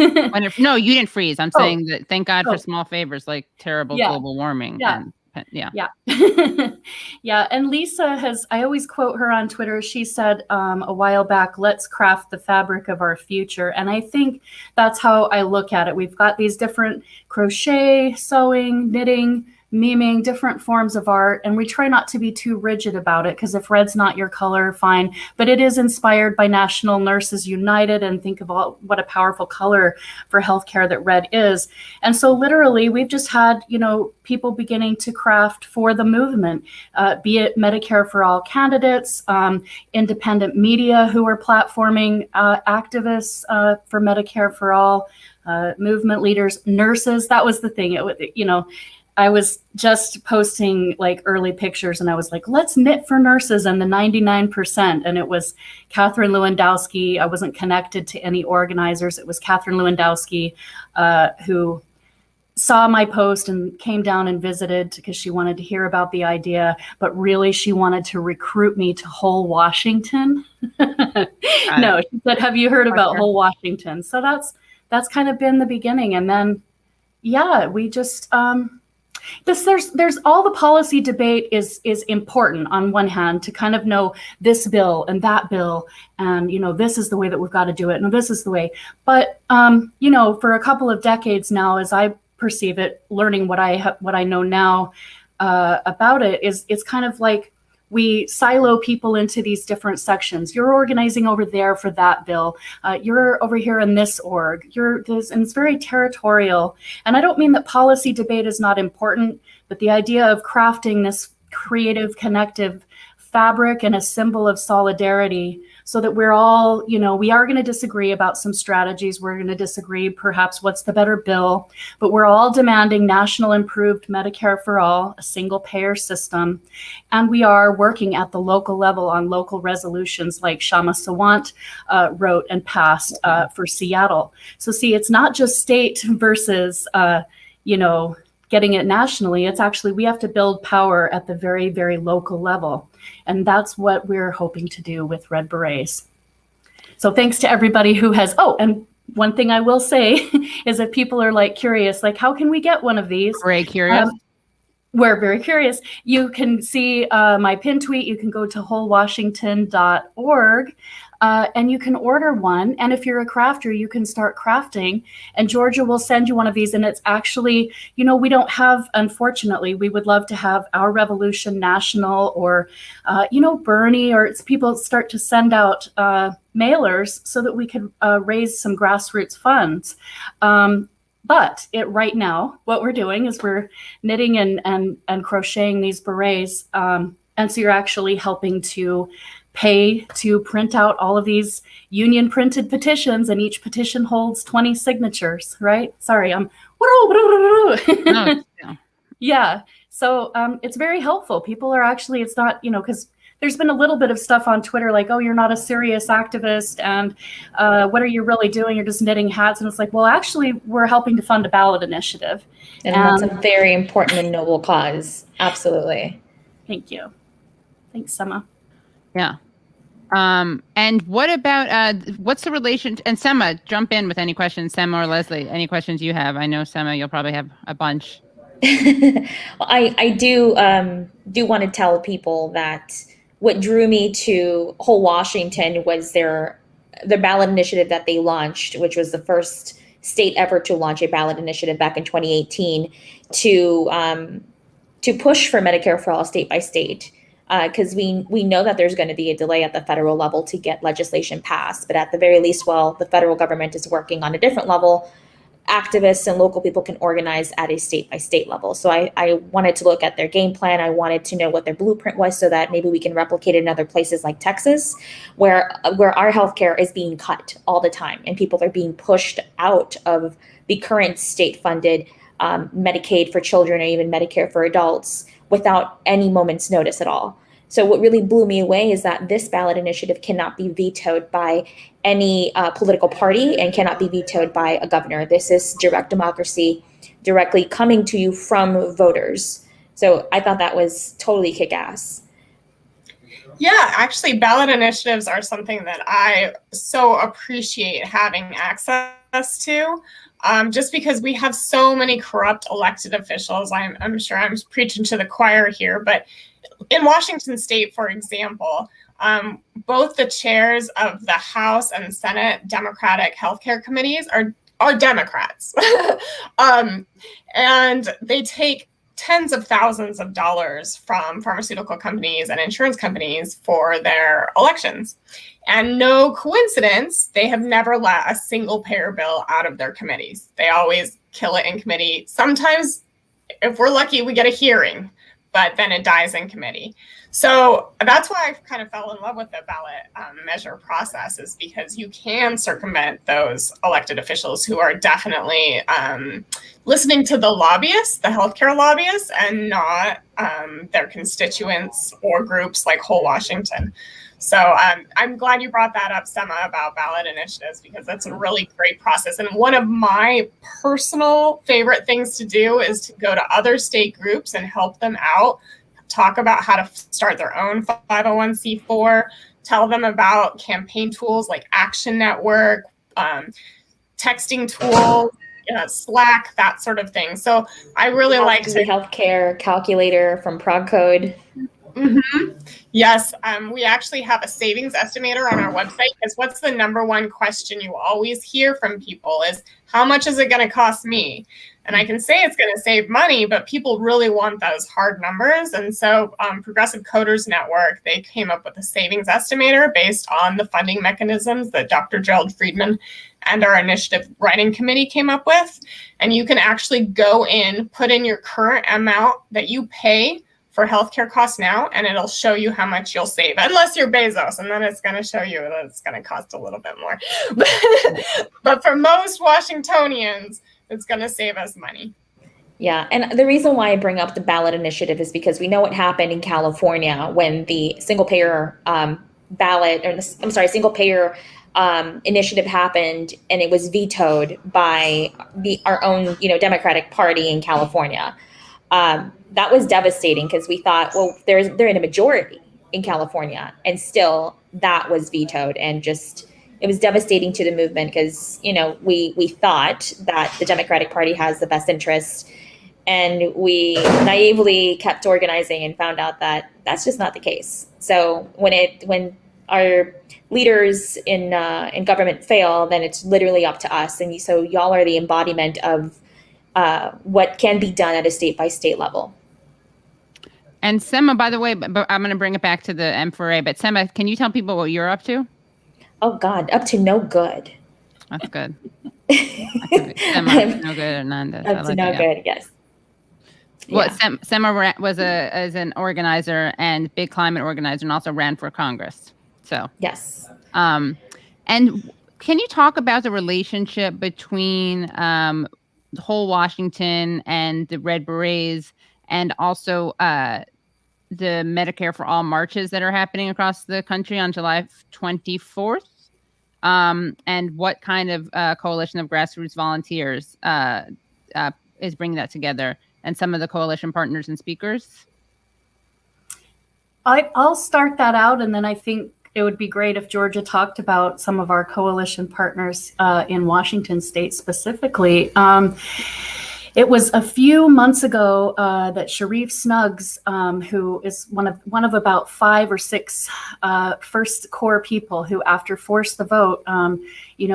S6: Oh.
S1: No, you didn't freeze. I'm saying that thank God for small favors like terrible global warming.
S6: Yeah. Yeah. Yeah. And Lisa I always quote her on Twitter. She said a while back, let's craft the fabric of our future. And I think that's how I look at it. We've got these different crochet, sewing, knitting, memeing, different forms of art, and we try not to be too rigid about it, because if red's not your color, fine. But it is inspired by National Nurses United, and think of what a powerful color for healthcare that red is. And so literally we've just had, people beginning to craft for the movement, be it Medicare for All candidates, independent media who are platforming activists for Medicare for All, movement leaders, nurses. That was the thing. I was just posting like early pictures, and I was like, let's knit for nurses and the 99%. And it was Catherine Lewandowski. I wasn't connected to any organizers. It was Catherine Lewandowski who saw my post and came down and visited because she wanted to hear about the idea, but really she wanted to recruit me to Whole Washington. No, she said, have you heard about Whole Washington? So that's kind of been the beginning. And then, yeah, we just, there's all the policy debate is important on one hand, to kind of know this bill and that bill, and this is the way that we've got to do it, and this is the way. But for a couple of decades now, as I perceive it, learning what I know now about it, it's kind of like we silo people into these different sections. You're organizing over there for that bill. You're over here in this org. You're this, and it's very territorial. And I don't mean that policy debate is not important, but the idea of crafting this creative, connective fabric and a symbol of solidarity, so that we're all, we are going to disagree about some strategies. We're going to disagree perhaps what's the better bill, but we're all demanding national improved Medicare for all, a single payer system. And we are working at the local level on local resolutions like Shama Sawant wrote and passed for Seattle. So see, it's not just state versus, getting it nationally. It's actually, we have to build power at the very, very local level. And that's what we're hoping to do with Red Berets. So thanks to everybody who has, and one thing I will say is if people are like curious, like how can we get one of these?
S1: Very curious.
S6: We're very curious. You can see my pin tweet. You can go to wholewashington.org and you can order one. And if you're a crafter, you can start crafting. And Georgia will send you one of these. And it's actually, we don't have, unfortunately, we would love to have Our Revolution National or, Bernie, or it's people start to send out mailers so that we could raise some grassroots funds. But right now, what we're doing is we're knitting and crocheting these berets. And so you're actually helping to pay to print out all of these union printed petitions, and each petition holds 20 signatures, right? Sorry, I'm...
S1: No,
S6: yeah. So it's very helpful. People are actually, it's not, because there's been a little bit of stuff on Twitter like, oh, you're not a serious activist, and what are you really doing? You're just knitting hats. And it's like, well, actually, we're helping to fund a ballot initiative.
S3: And that's a very important and noble cause. Absolutely.
S6: Thank you. Thanks, Sema.
S1: Yeah. And what about, what's the relation, and Sema, jump in with any questions, Sema or Leslie, any questions you have. I know, Sema, you'll probably have a bunch.
S3: Well, I do want to tell people that what drew me to Whole Washington was the ballot initiative that they launched, which was the first state ever to launch a ballot initiative back in 2018 to push for Medicare for all state by state. Because we know that there's going to be a delay at the federal level to get legislation passed. But at the very least, while the federal government is working on a different level, activists and local people can organize at a state by state level. So I wanted to look at their game plan. I wanted to know what their blueprint was so that maybe we can replicate it in other places like Texas, where our healthcare is being cut all the time and people are being pushed out of the current state funded Medicaid for children or even Medicare for adults without any moment's notice at all. So what really blew me away is that this ballot initiative cannot be vetoed by any political party and cannot be vetoed by a governor. This is direct democracy directly coming to you from voters. So I thought that was totally kick-ass.
S4: Yeah, actually, ballot initiatives are something that I so appreciate having access to, just because we have so many corrupt elected officials. I'm sure I'm preaching to the choir here, but in Washington State, for example, both the chairs of the House and Senate Democratic healthcare committees are Democrats, and they take tens of thousands of dollars from pharmaceutical companies and insurance companies for their elections. And no coincidence, they have never let a single payer bill out of their committees. They always kill it in committee. Sometimes, if we're lucky, we get a hearing, but then it dies in committee. So that's why I kind of fell in love with the ballot measure process, is because you can circumvent those elected officials who are definitely listening to the lobbyists, the healthcare lobbyists, and not their constituents or groups like Whole Washington. So I'm glad you brought that up, Sema, about ballot initiatives, because that's a really great process. And one of my personal favorite things to do is to go to other state groups and help them out, talk about how to start their own 501c4, tell them about campaign tools like Action Network, texting tools, Slack, that sort of thing. So I really like
S3: the healthcare calculator from ProgCode.
S4: Mm-hmm. Yes, we actually have a savings estimator on our website, because what's the number one question you always hear from people is, how much is it going to cost me? And I can say it's going to save money, but people really want those hard numbers. And so Progressive Coders Network, they came up with a savings estimator based on the funding mechanisms that Dr. Gerald Friedman and our initiative writing committee came up with. And you can actually go in, put in your current amount that you pay for healthcare costs now, and it'll show you how much you'll save, unless you're Bezos, and then it's going to show you that it's going to cost a little bit more. But for most Washingtonians, it's going to save us money.
S3: Yeah, and the reason why I bring up the ballot initiative is because we know what happened in California when the single payer single payer initiative happened, and it was vetoed by our own Democratic Party in California. That was devastating, because we thought, well, they're in a majority in California, and still that was vetoed, and it was devastating to the movement, because we thought that the Democratic Party has the best interest, and we naively kept organizing and found out that that's just not the case. So when our leaders in government fail, then it's literally up to us, and so y'all are the embodiment of what can be done at a state-by-state level.
S1: And Sema, by the way, but I'm going to bring it back to the M4A, but Sema, can you tell people what you're up to?
S3: Oh, God, up to no good.
S1: That's good. Sema, no good, Hernandez.
S3: Up to no good, yes.
S1: Well, yeah. Sema was an organizer and big climate organizer, and also ran for Congress. So
S3: yes.
S1: And can you talk about the relationship between Whole Washington and the Red Berets, and also the Medicare For All marches that are happening across the country on July 24th? And what kind of coalition of grassroots volunteers is bringing that together, and some of the coalition partners and speakers?
S6: I'll start that out, and then I think it would be great if Georgia talked about some of our coalition partners in Washington State specifically. It was a few months ago that Sharif Snuggs, who is one of about 5 or 6 First Corps people who, after Force the Vote,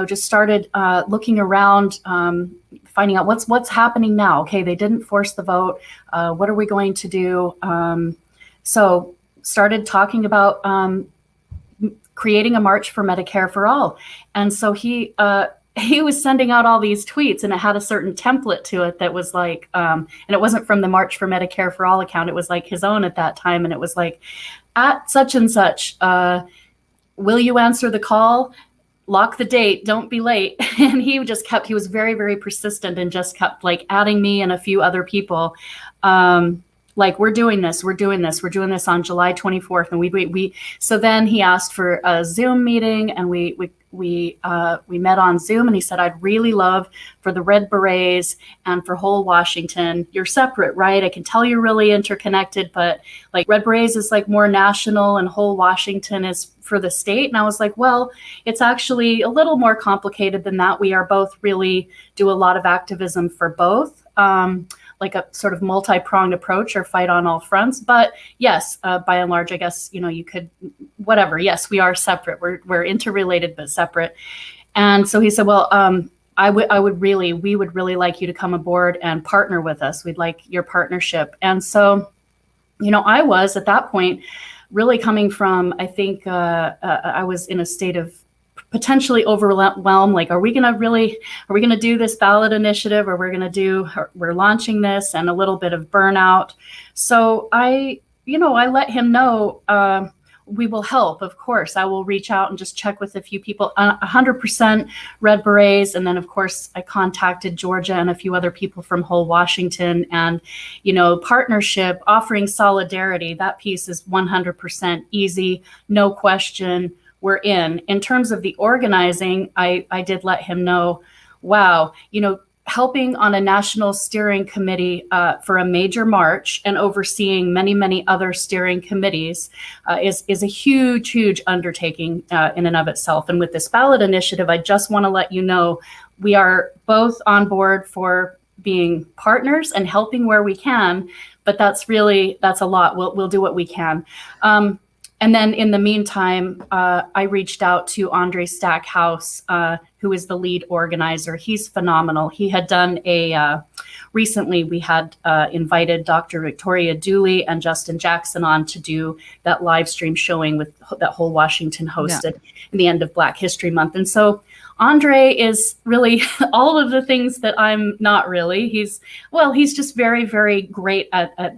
S6: just started looking around, finding out what's happening now. Okay, they didn't force the vote. What are we going to do? So started talking about creating a march for Medicare for All, and so he was sending out all these tweets, and it had a certain template to it that was like, and it wasn't from the March for Medicare for All account. It was like his own at that time. And it was like, at such and such, will you answer the call? Lock the date, don't be late. And he was very, very persistent, and just kept like adding me and a few other people. like, we're doing this on July 24th. And so then he asked for a Zoom meeting, and we met on Zoom, and he said, I'd really love for the Red Berets and for whole Washington. You're separate, right? I can tell you're really interconnected, but like Red Berets is like more national and whole Washington is for the state. And I was like, well, it's actually a little more complicated than that. We are both really do a lot of activism for both. Like a sort of multi-pronged approach or fight on all fronts. But yes, by and large, I guess, you could, whatever. Yes, we are separate. We're interrelated, but separate. And so he said, well, we would really like you to come aboard and partner with us. We'd like your partnership. And so, I was at that point really coming from, I think I was in a state of potentially overwhelmed. Like, are we going to do this ballot initiative, or we're launching this, and a little bit of burnout. So I let him know, we will help. Of course, I will reach out and just check with a few people, 100% Red Berets. And then of course I contacted Georgia and a few other people from whole Washington, and, partnership, offering solidarity. That piece is 100% easy. No question. We're in. In terms of the organizing, I did let him know, wow, helping on a national steering committee for a major march and overseeing many, many other steering committees is a huge, huge undertaking in and of itself. And with this ballot initiative, I just want to let you know, we are both on board for being partners and helping where we can, but that's a lot. We'll do what we can. And then in the meantime, I reached out to Andre Stackhouse, who is the lead organizer. He's phenomenal. He had done recently we had invited Dr. Victoria Dooley and Justin Jackson on to do that live stream showing that whole Washington hosted in the end of Black History Month. And so Andre is really all of the things that I'm not really. He's just very, very great at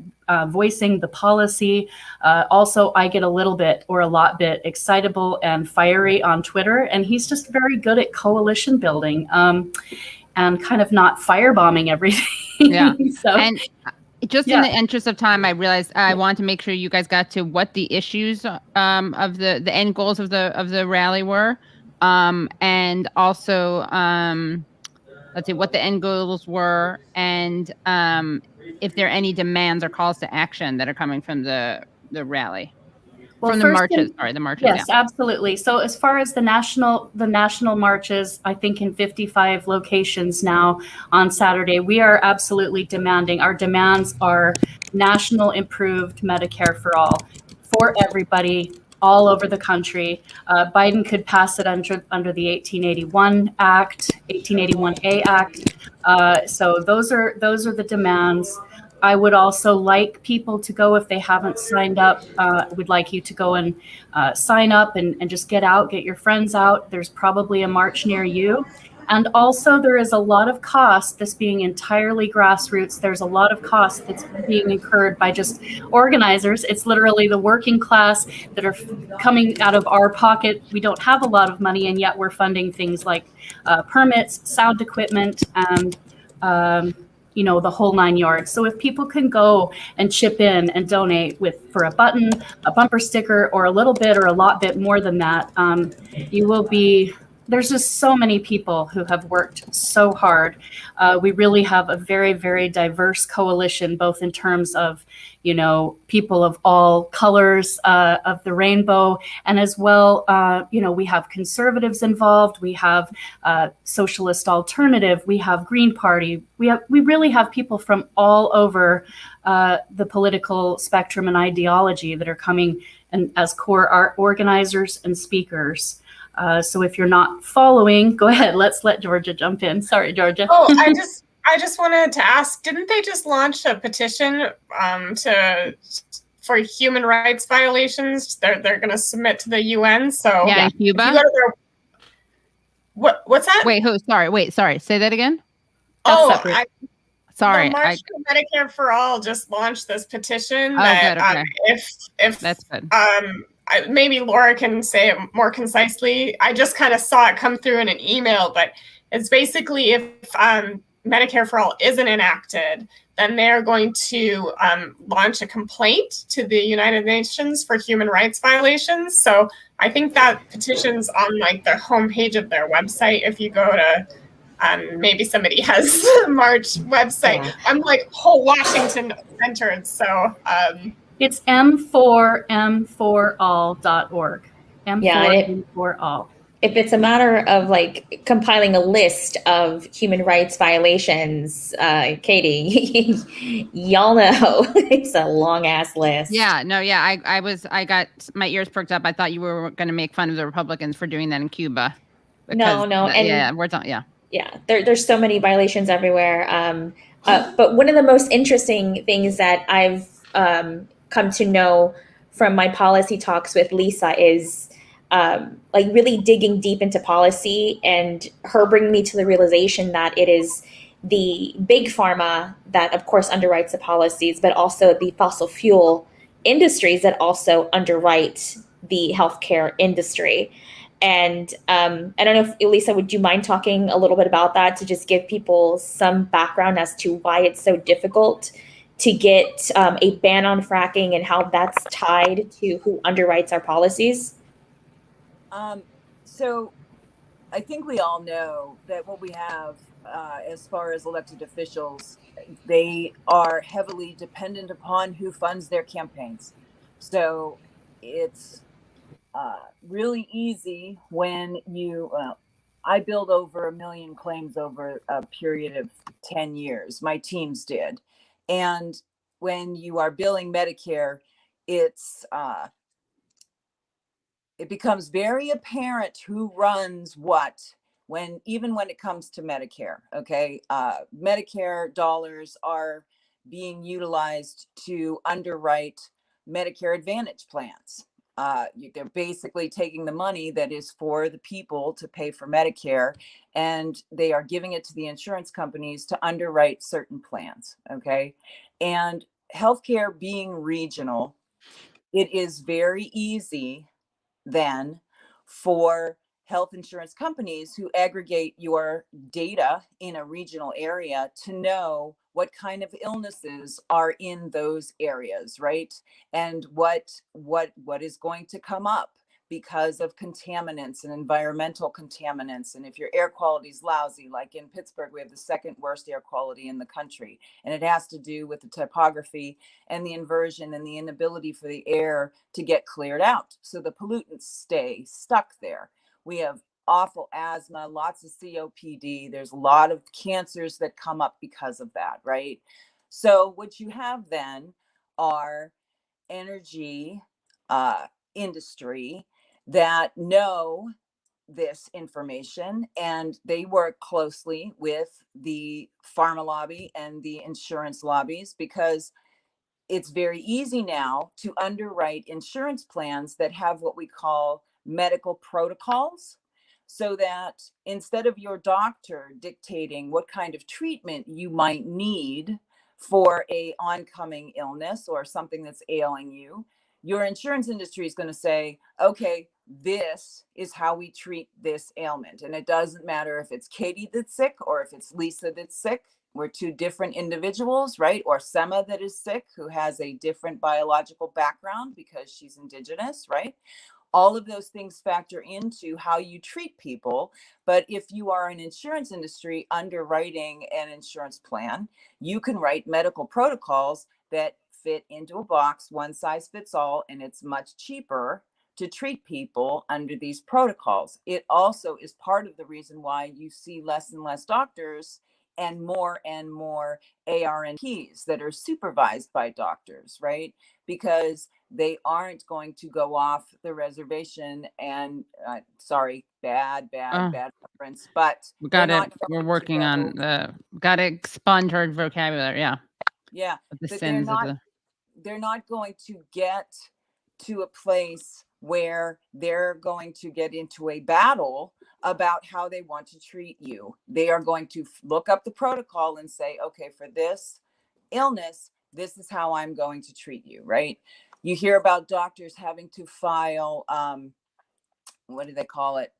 S6: voicing the policy. Also, I get a lot bit excitable and fiery on Twitter, and he's just very good at coalition building and kind of not firebombing everything.
S1: Yeah.
S6: So,
S1: and just in the interest of time, I realized I wanted to make sure you guys got to what the issues of the end goals of the rally were, and also let's see what the end goals were, and if there are any demands or calls to action that are coming from the rally.
S6: Well,
S1: from the marches. The marches.
S6: Yes, absolutely. So as far as the national marches, I think in 55 locations now on Saturday, we are absolutely demanding. Our demands are national improved Medicare for all, for everybody, all over the country. Biden could pass it under the 1881A Act. So those are the demands. I would also like people to go, if they haven't signed up, would like you to go and sign up and just get your friends out. There's probably a march near you. And also there is a lot of cost, this being entirely grassroots, there's a lot of cost that's being incurred by just organizers. It's literally the working class that are coming out of our pocket. We don't have a lot of money, and yet we're funding things like permits, sound equipment, and the whole 9 yards. So if people can go and chip in and donate for a button, a bumper sticker, or a little bit or a lot bit more than that, there's just so many people who have worked so hard. We really have a very, very diverse coalition, both in terms of, people of all colors of the rainbow, and as well, we have conservatives involved, we have socialist alternative, we have Green Party, we really have people from all over the political spectrum and ideology that are coming and as core art organizers and speakers. So if you're not following, go ahead. Let's let Georgia jump in. Sorry, Georgia.
S4: Oh, I just wanted to ask, didn't they just launch a petition for human rights violations? They're going to submit to the UN. So
S1: yeah, Cuba.
S4: If you go to what's that?
S1: Wait, sorry. Say that again.
S4: The
S1: Sorry.
S4: March for Medicare for All just launched this petition
S1: that
S4: okay. If that's good. Maybe Laura can say it more concisely. I just kind of saw it come through in an email, but it's basically if Medicare for All isn't enacted, then they're going to launch a complaint to the United Nations for human rights violations. So I think that petition's on like the homepage of their website. If you go to, maybe somebody has March website.
S3: Yeah.
S4: I'm like whole Washington centered. So
S6: it's m4m4all.org. M4m4all.
S3: If it's a matter of like compiling a list of human rights violations, Katie, y'all know it's a long ass list.
S1: Yeah, no, yeah, I got my ears perked up. I thought you were going to make fun of the Republicans for doing that in Cuba.
S3: No, and
S1: yeah, we're talking, yeah.
S3: Yeah, there's so many violations everywhere. But one of the most interesting things that I've come to know from my policy talks with Lisa is like really digging deep into policy and her bringing me to the realization that it is the big pharma that of course underwrites the policies, but also the fossil fuel industries that also underwrite the healthcare industry. And I don't know if Lisa, would you mind talking a little bit about that to just give people some background as to why it's so difficult to get a ban on fracking and how that's tied to who underwrites our policies?
S5: So I think we all know that what we have as far as elected officials, they are heavily dependent upon who funds their campaigns. So it's really easy when you, I build over 1 million claims over a period of 10 years. My teams did. And when you are billing Medicare, it becomes very apparent who runs what even when it comes to Medicare. Okay. Medicare dollars are being utilized to underwrite Medicare Advantage plans. They're basically taking the money that is for the people to pay for Medicare, and they are giving it to the insurance companies to underwrite certain plans. Okay. And healthcare being regional, it is very easy then for health insurance companies who aggregate your data in a regional area to know what kind of illnesses are in those areas, right? And what is going to come up because of contaminants and environmental contaminants. And if your air quality is lousy, like in Pittsburgh, we have the second worst air quality in the country. And it has to do with the topography and the inversion and the inability for the air to get cleared out. So the pollutants stay stuck there. We have awful asthma, lots of COPD. There's a lot of cancers that come up because of that, right? So what you have then are energy industry that know this information, and they work closely with the pharma lobby and the insurance lobbies, because it's very easy now to underwrite insurance plans that have what we call medical protocols, so that instead of your doctor dictating what kind of treatment you might need for a oncoming illness or something that's ailing you, your insurance industry is going to say, okay, this is how we treat this ailment. And it doesn't matter if it's Katie that's sick or if it's Lisa that's sick. We're two different individuals, right? Or Sema that is sick, who has a different biological background because she's indigenous, right? All of those things factor into how you treat people. But if you are an insurance industry underwriting an insurance plan, you can write medical protocols that fit into a box, one size fits all, and it's much cheaper to treat people under these protocols. It also is part of the reason why you see less and less doctors and more ARNPs that are supervised by doctors, right? Because they aren't going to go off the reservation and sorry, bad reference, but
S1: we're working on got to expunge our vocabulary.
S5: Yeah.
S1: The sins
S5: they're not going to get to a place where they're going to get into a battle about how they want to treat you. They are going to look up the protocol and say, okay, for this illness, this is how I'm going to treat you, right? You hear about doctors having to file, what do they call it?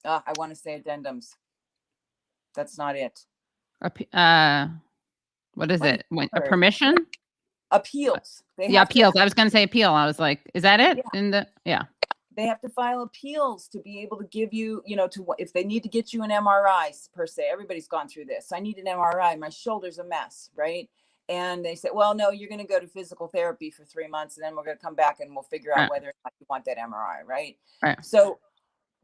S5: I want to say addendums. That's not it.
S1: What is it? A
S5: Or
S1: permission?
S5: appeals.
S1: Yeah, appeals. I was going to say appeal. I was like, is that it?
S5: Yeah. They have to file appeals to be able to give you, if they need to get you an MRI per se. Everybody's gone through this. I need an MRI. My shoulder's a mess, right? And they say, well, no, you're going to go to physical therapy for 3 months, and then we're going to come back and we'll figure out whether or not you want that MRI, right? So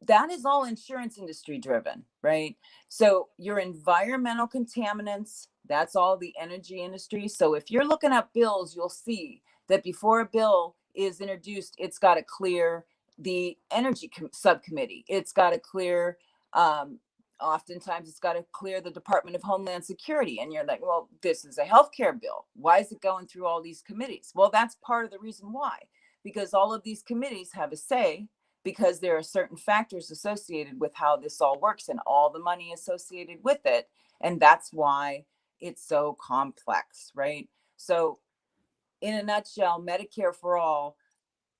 S5: that is all insurance industry driven, right? So your environmental contaminants, that's all the energy industry. So if you're looking at bills, you'll see that before a bill is introduced, it's got to clear the energy subcommittee. It's got to clear, oftentimes it's got to clear the Department of Homeland Security. And you're like, well, this is a healthcare bill. Why is it going through all these committees? Well, that's part of the reason why, because all of these committees have a say, because there are certain factors associated with how this all works and all the money associated with it. And that's why it's so complex, right? So in a nutshell, Medicare for All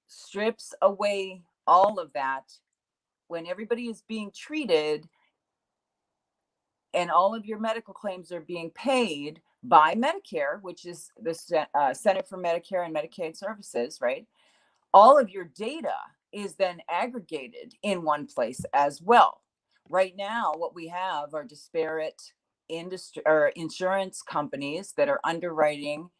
S5: strips away all of that when everybody is being treated and all of your medical claims are being paid by Medicare, which is the Center for Medicare and Medicaid Services, right? All of your data is then aggregated in one place as well. Right now, what we have are disparate industry or insurance companies that are underwriting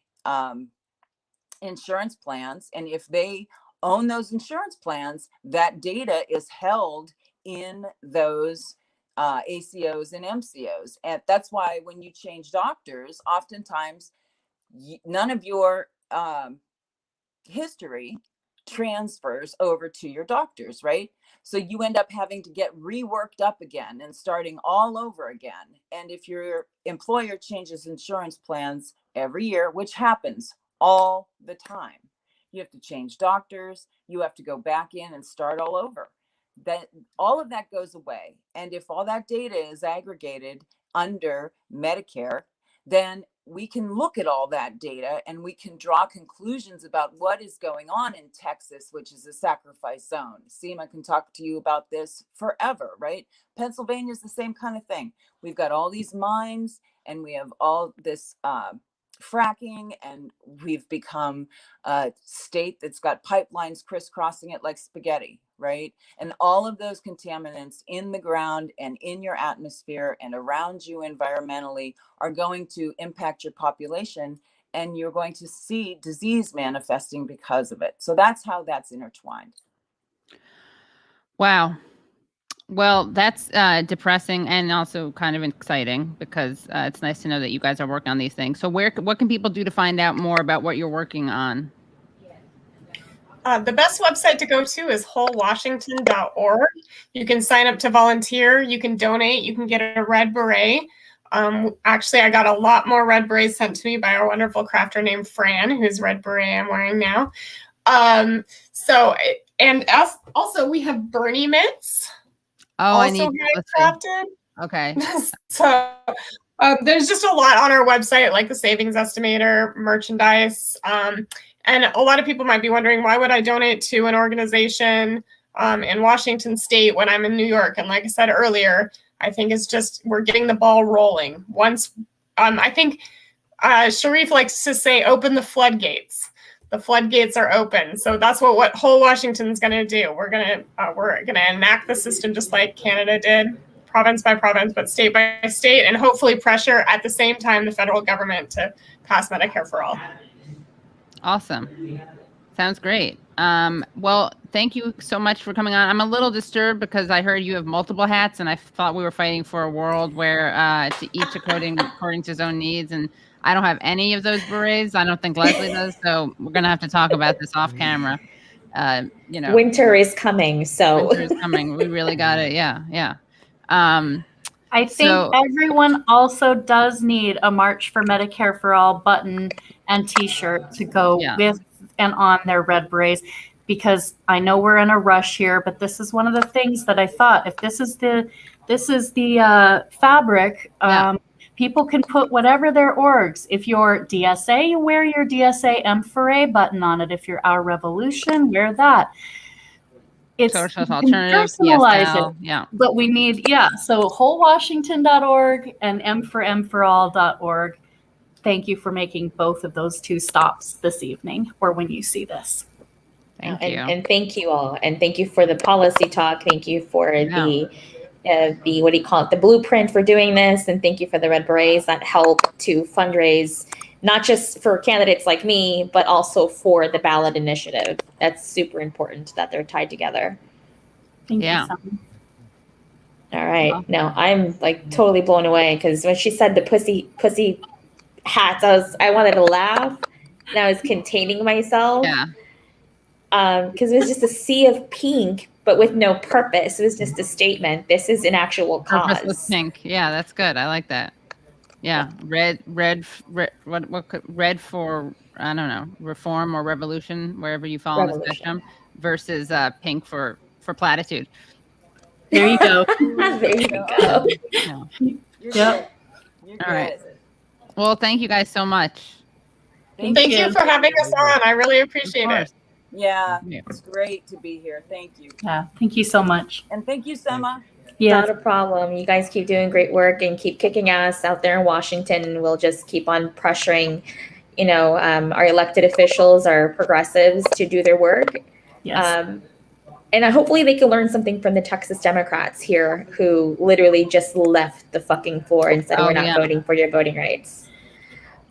S5: insurance plans. And if they own those insurance plans, that data is held in those ACOs and MCOs. And that's why when you change doctors, oftentimes none of your history transfers over to your doctors, right? So you end up having to get reworked up again and starting all over again. And if your employer changes insurance plans every year, which happens all the time, you have to change doctors, you have to go back in and start all over. That all of that goes away. And if all that data is aggregated under Medicare, then we can look at all that data and we can draw conclusions about what is going on in Texas, which is a sacrifice zone. Sema can talk to you about this forever, right? Pennsylvania is the same kind of thing. We've got all these mines and we have all this fracking, and we've become a state that's got pipelines crisscrossing it like spaghetti, right? And all of those contaminants in the ground and in your atmosphere and around you environmentally are going to impact your population, and you're going to see disease manifesting because of it. So that's how that's intertwined.
S1: Wow. Well, that's depressing and also kind of exciting, because it's nice to know that you guys are working on these things. So what can people do to find out more about what you're working on?
S4: The best website to go to is wholewashington.org. You can sign up to volunteer. You can donate. You can get a red beret. Actually, I got a lot more red berets sent to me by our wonderful crafter named Fran, whose red beret I'm wearing now. Also, we have Bernie mitts.
S1: Oh, I need
S4: handcrafted.
S1: Okay.
S4: So there's just a lot on our website, like the savings estimator, merchandise. And a lot of people might be wondering, why would I donate to an organization in Washington State when I'm in New York? And like I said earlier, I think it's just we're getting the ball rolling. Once I think Sharif likes to say, open the floodgates. The floodgates are open. So that's what whole Washington's going to do. We're going to enact the system just like Canada did, province by province, but state by state, and hopefully pressure at the same time the federal government to pass Medicare for All.
S1: Awesome. Sounds great. Well, thank you so much for coming on. I'm a little disturbed because I heard you have multiple hats, and I thought we were fighting for a world where to each according to his own needs, and I don't have any of those berets. I don't think Leslie does, so we're gonna have to talk about this off camera.
S3: Winter is coming, so
S1: winter is coming. We really got it. Yeah.
S6: I think everyone also does need a March for Medicare for All button and T-shirt to go with and on their red berets, because I know we're in a rush here, but this is one of the things that I thought, if this is the fabric, people can put whatever their orgs. If you're DSA, you wear your DSA M4A button on it. If you're Our Revolution, wear that. It's
S1: Social Alternative,
S6: personalize it.
S1: Yeah.
S6: But we need, so wholewashington.org and M4all.org. thank you for making both of those 2 stops this evening or when you see this.
S1: Thank you.
S3: And thank you all. And thank you for the policy talk. Thank you for the what do you call it? The blueprint for doing this. And thank you for the Red Berets that help to fundraise, not just for candidates like me, but also for the ballot initiative. That's super important that they're tied together.
S6: Thank you, Sema.
S3: All right. Now I'm like totally blown away because when she said the pussy hats, I wanted to laugh and I was containing myself.
S1: Yeah.
S3: Because it was just a sea of pink, but with no purpose. It was just a statement. This is an actual cause.
S1: Purposeless pink. Yeah, that's good. I like that. Yeah, red. What red for? I don't know, reform or revolution, wherever you fall on the spectrum, versus pink for platitude.
S6: There you go.
S3: There you go.
S1: Yeah.
S6: Yep.
S1: All right. Well, thank you guys so much.
S4: Thank you for having us on. I really appreciate it.
S5: Yeah, it's great to be here. Thank you.
S6: Yeah, thank you so much.
S5: And thank you, Sema.
S6: Yeah,
S3: Not a problem. You guys keep doing great work and keep kicking ass out there in Washington. And we'll just keep on pressuring, our elected officials, our progressives to do their work.
S6: yes.
S3: And hopefully they can learn something from the Texas Democrats here who literally just left the fucking floor and said, we're not voting for your voting rights.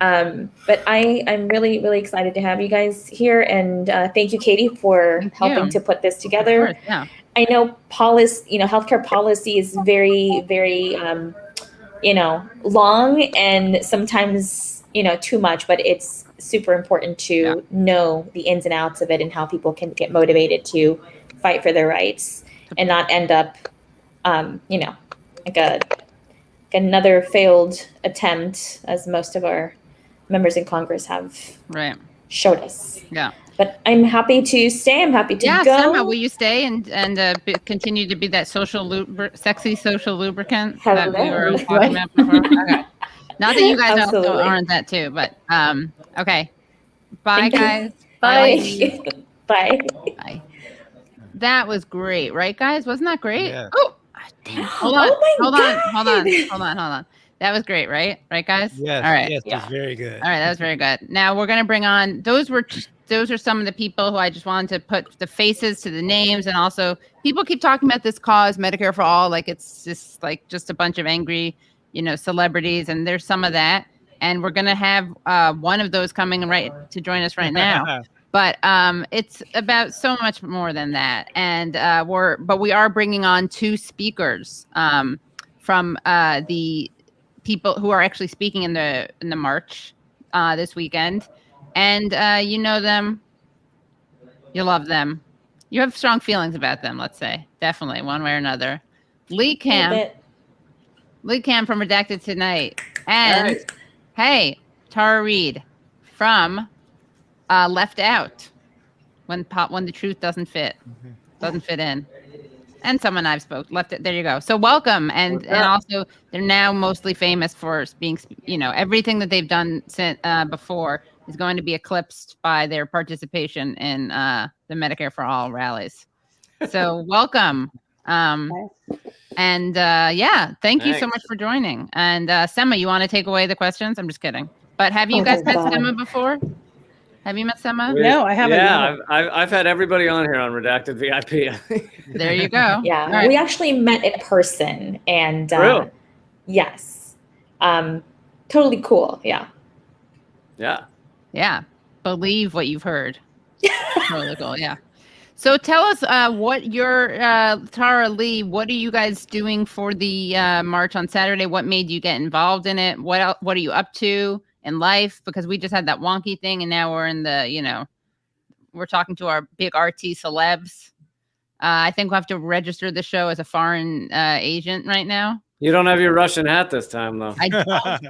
S3: But I'm really, really excited to have you guys here. And thank you, Katie, for helping to put this together.
S1: Of course, yeah.
S3: I know healthcare policy is very, very, long and sometimes, too much, but it's super important to know the ins and outs of it and how people can get motivated to fight for their rights and not end up, like another failed attempt, as most of our members in Congress have showed us.
S1: Yeah.
S3: But I'm happy to stay. I'm happy to go.
S1: Sema, will you stay and continue to be that sexy social lubricant that we were talking about before? Okay. Not that you guys also aren't that too, but okay. Bye, guys.
S3: Bye. Bye.
S1: Bye. That was great, right, guys? Wasn't that great?
S2: Yeah.
S1: Oh, damn. Hold on. That was great, right? Right, guys?
S2: Yes.
S1: All right.
S2: Yes, it was very good.
S1: All right, that was very good. Now we're gonna bring on those are some of the people who I just wanted to put the faces to the names, and also people keep talking about this cause, Medicare for All, like it's just a bunch of angry, celebrities, and there's some of that, and we're gonna have one of those coming right to join us right now. But it's about so much more than that, and we are bringing on 2 speakers from the people who are actually speaking in the march this weekend, and you know them, you love them, you have strong feelings about them. Let's say definitely one way or another. Lee Cam from Redacted Tonight, and hey, Tara Reid from Left Out, when the truth doesn't fit in, and someone I've there you go. So welcome, and also they're now mostly famous for being, everything that they've done since before is going to be eclipsed by their participation in the Medicare for All rallies. So welcome, and thank you so much for joining. And Sema, you want to take away the questions? I'm just kidding. But have you guys met Sema before? Have you met Sema?
S7: No, I haven't.
S8: Yeah, I've had everybody on here on Redacted VIP.
S1: There you go.
S3: Yeah,
S1: right.
S3: We actually met in person, and
S8: really?
S3: Yes, totally cool. Yeah.
S1: Believe what you've heard. Totally cool. Yeah. So tell us what your Tara Lee. What are you guys doing for the march on Saturday? What made you get involved in it? What are you up to in life? Because we just had that wonky thing, and now we're in the, we're talking to our big RT celebs. I think we'll have to register the show as a foreign agent right now.
S8: You don't have your Russian hat this time, though.
S1: I don't.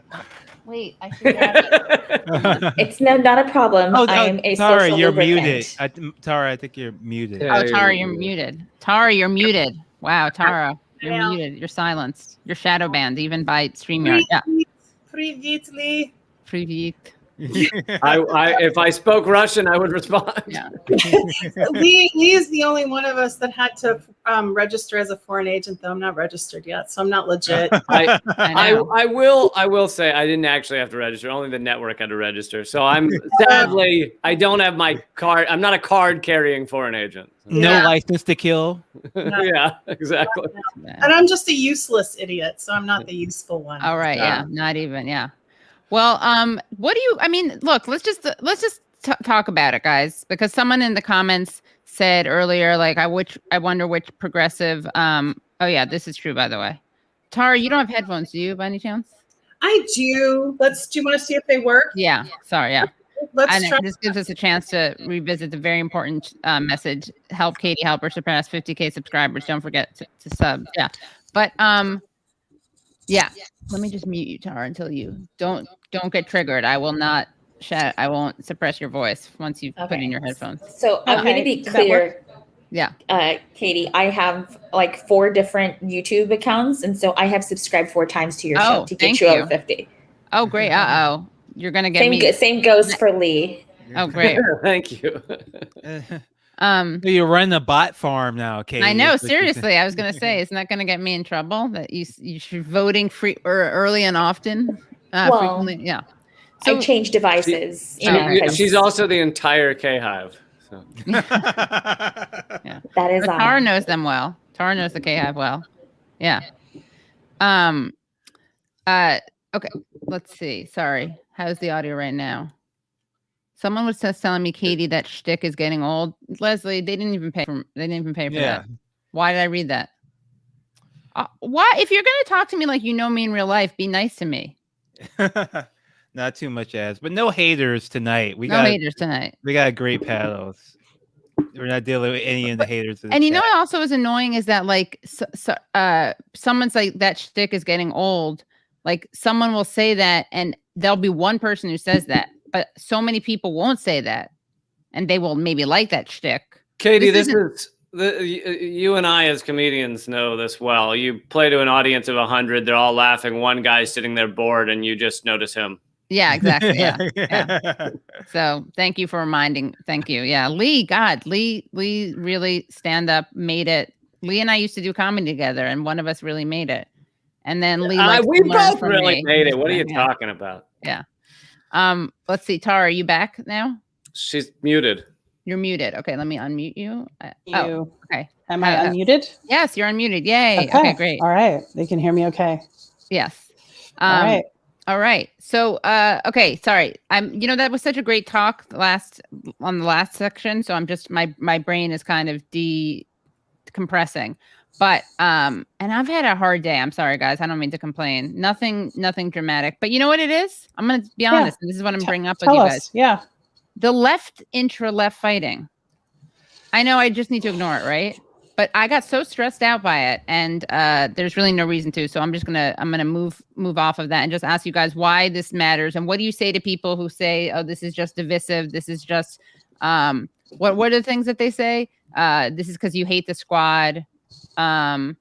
S1: Wait, I should have it.
S3: It's not a problem. I'm a
S2: Tara,
S3: social
S2: you're
S3: lubricant.
S2: muted. Tara, I think you're muted.
S8: Yeah,
S1: Tara, you're muted. Tara, you're muted. Wow, Tara, you're muted. You're silenced. You're shadow banned even by StreamYard. Yeah.
S7: Привет, Lee.
S1: Привет.
S8: If I spoke Russian, I would respond.
S1: Yeah.
S7: Lee is the only one of us that had to register as a foreign agent, though I'm not registered yet, so I'm not legit.
S8: I will say I didn't actually have to register. Only the network had to register. So I'm sadly I don't have my card. I'm not a card carrying foreign agent.
S2: No license to kill.
S8: Yeah, exactly.
S7: And I'm just a useless idiot, so I'm not the useful one.
S1: All right. Yeah. Not even. Yeah. Well, what do you? I mean, look. Let's just talk about it, guys, because someone in the comments said earlier, like, I wonder which progressive. Oh yeah, this is true, by the way. Tara, you don't have headphones, do you, by any chance?
S7: I do. Do you want to see if they work?
S1: Yeah. Sorry. Yeah.
S7: Let's try.
S1: This gives us a chance to revisit the very important message. Help Katie Halper surpass 50K subscribers. Don't forget to sub. Yeah. But yeah. Let me just mute you, Tara, until you don't get triggered. I will not shout. I won't suppress your voice once you put in your headphones.
S3: So I'm going to be clear.
S1: Yeah.
S3: Katie, I have like 4 different YouTube accounts, and so I have subscribed 4 times to your show to get you over 50.
S1: Oh, great. Uh-oh. You're going to get
S3: Same goes for Lee.
S1: Oh, great.
S8: Thank you.
S2: You're running a bot farm now, Katie.
S1: I know. Seriously, I was going to say, isn't that going to get me in trouble that you're voting free or early and often? Frequently? Yeah.
S3: So I change devices.
S8: She's also the entire K-Hive. So.
S1: Yeah.
S3: That is.
S1: Tara knows them well. Tara knows the K-Hive well. Yeah. Okay. Let's see. Sorry. How's the audio right now? Someone was just telling me, Katie, that shtick is getting old. Leslie, they didn't even pay for that. Why did I read that? Why? If you're going to talk to me like you know me in real life, be nice to me.
S2: Not too much ads, but no haters tonight. We
S1: got a
S2: great paddles. We're not dealing with any of the haters.
S1: And you know what also is annoying is that like someone's like that shtick is getting old. Like someone will say that, and there'll be one person who says that, but so many people won't say that, and they will maybe like that shtick.
S8: Katie, you and I as comedians know this well. You play to an audience of 100; they're all laughing. One guy's sitting there bored, and you just notice him.
S1: Yeah, exactly. Yeah. So thank you for reminding. Thank you. Yeah, Lee really stand up, made it. Lee and I used to do comedy together, and one of us really made it. And then Lee,
S8: we both really made it. What are you talking about?
S1: Yeah. Let's see. Tara, are you back now?
S8: She's muted.
S1: You're muted. Okay, let me unmute you. Okay.
S9: Am I unmuted?
S1: Yes, you're unmuted. Yay. Okay, great.
S9: All right. They can hear me okay.
S1: Yes.
S9: All
S1: right. So, okay, sorry. That was such a great talk on the last section. So I'm just, my brain is kind of decompressing. But and I've had a hard day. I'm sorry, guys. I don't mean to complain. Nothing dramatic. But you know what it is? I'm going to be honest. And this is what I'm bringing up with you guys.
S9: Yeah.
S1: The left fighting. I know I just need to ignore it, right? But I got so stressed out by it, and there's really no reason to. So I'm gonna move off of that and just ask you guys why this matters, and what do you say to people who say, "Oh, this is just divisive. This is just what are the things that they say? This is because you hate the squad. You're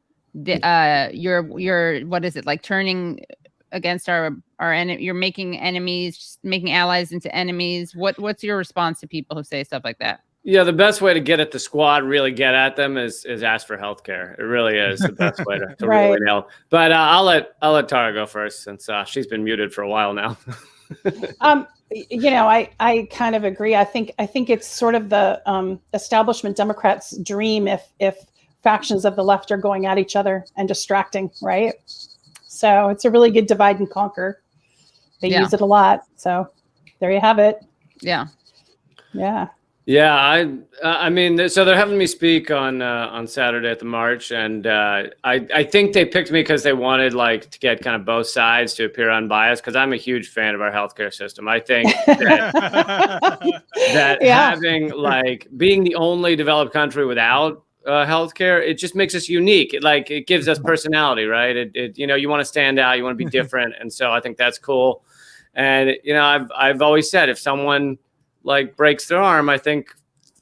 S1: what is it like turning against our enemy? You're making enemies, making allies into enemies. What's your response to people who say stuff like that?
S8: Yeah, the best way to get at the squad, really get at them, is ask for healthcare. It really is the best way to really nail. But I'll let Tara go first, since she's been muted for a while now.
S9: I kind of agree. I think it's sort of the establishment Democrats' dream if factions of the left are going at each other and distracting, right? So it's a really good divide and conquer. They use it a lot. So there you have it.
S1: Yeah.
S9: Yeah.
S8: Yeah, I mean, so they're having me speak on Saturday at the march, and I think they picked me because they wanted to get kind of both sides to appear unbiased, because I'm a huge fan of our healthcare system. I think that having being the only developed country without healthcare, it just makes us unique. It gives us personality, right? It you want to stand out, you want to be different, and so I think that's cool. And I've always said, if someone breaks their arm, I think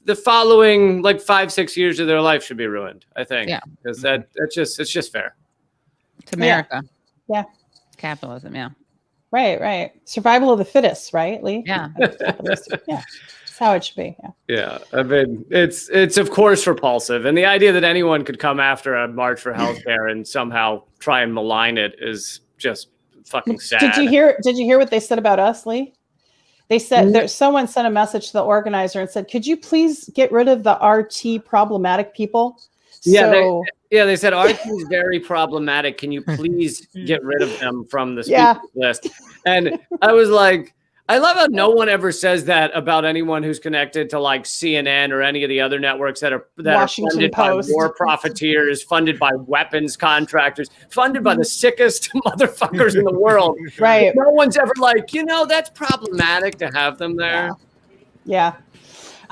S8: the following 5-6 years of their life should be ruined. I think, because it's just fair.
S1: It's America.
S9: Yeah.
S1: Capitalism. Yeah.
S9: Right. Survival of the fittest, right, Lee?
S1: Yeah.
S9: Yeah. That's how it should be.
S8: Yeah. I mean, it's of course repulsive. And the idea that anyone could come after a march for healthcare and somehow try and malign it is just fucking sad.
S9: Did you hear what they said about us, Lee? They said someone sent a message to the organizer and said, "Could you please get rid of the RT problematic people?"
S8: They said RT is very problematic. Can you please get rid of them from the speaker list? And I was like, I love how no one ever says that about anyone who's connected to like CNN or any of the other networks that are funded by war profiteers, funded by weapons contractors, funded by the sickest motherfuckers in the world.
S9: Right.
S8: No one's ever like, that's problematic to have them there.
S9: Yeah.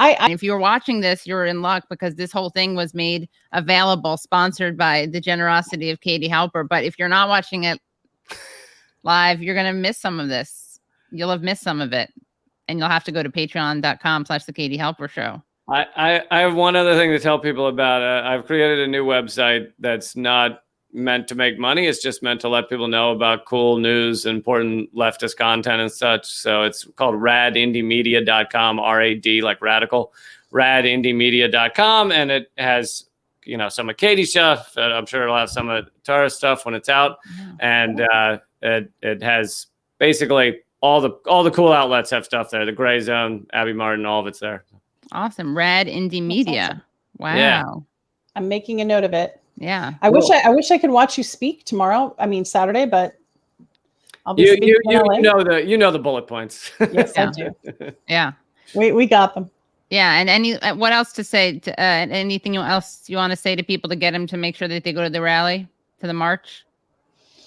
S1: If you're watching this, you're in luck because this whole thing was made available, sponsored by the generosity of Katie Halper. But if you're not watching it live, you're going to miss some of this. You'll have missed some of it, and you'll have to go to patreon.com/the Katie Halper Show.
S8: I have one other thing to tell people about. I've created a new website that's not meant to make money. It's just meant to let people know about cool news, important leftist content and such. So it's called radindiemedia.com, RAD like radical, radindiemedia.com. And it has, some of Katie's stuff. I'm sure it'll have some of Tara's stuff when it's out. And it has basically all the cool outlets have stuff there. The Gray Zone, Abby Martin, all of it's there.
S1: Awesome. Rad Indie Media.
S9: Awesome.
S1: Wow.
S8: Yeah.
S9: I'm making a note of it.
S1: Yeah.
S9: I wish I could watch you speak tomorrow. I mean Saturday, but I'll be speaking in LA.
S8: You know the bullet points.
S9: Yes, I do.
S1: Yeah.
S9: We got them.
S1: Yeah, and what else to say? Anything else you want to say to people to get them to make sure that they go to the rally, to the march?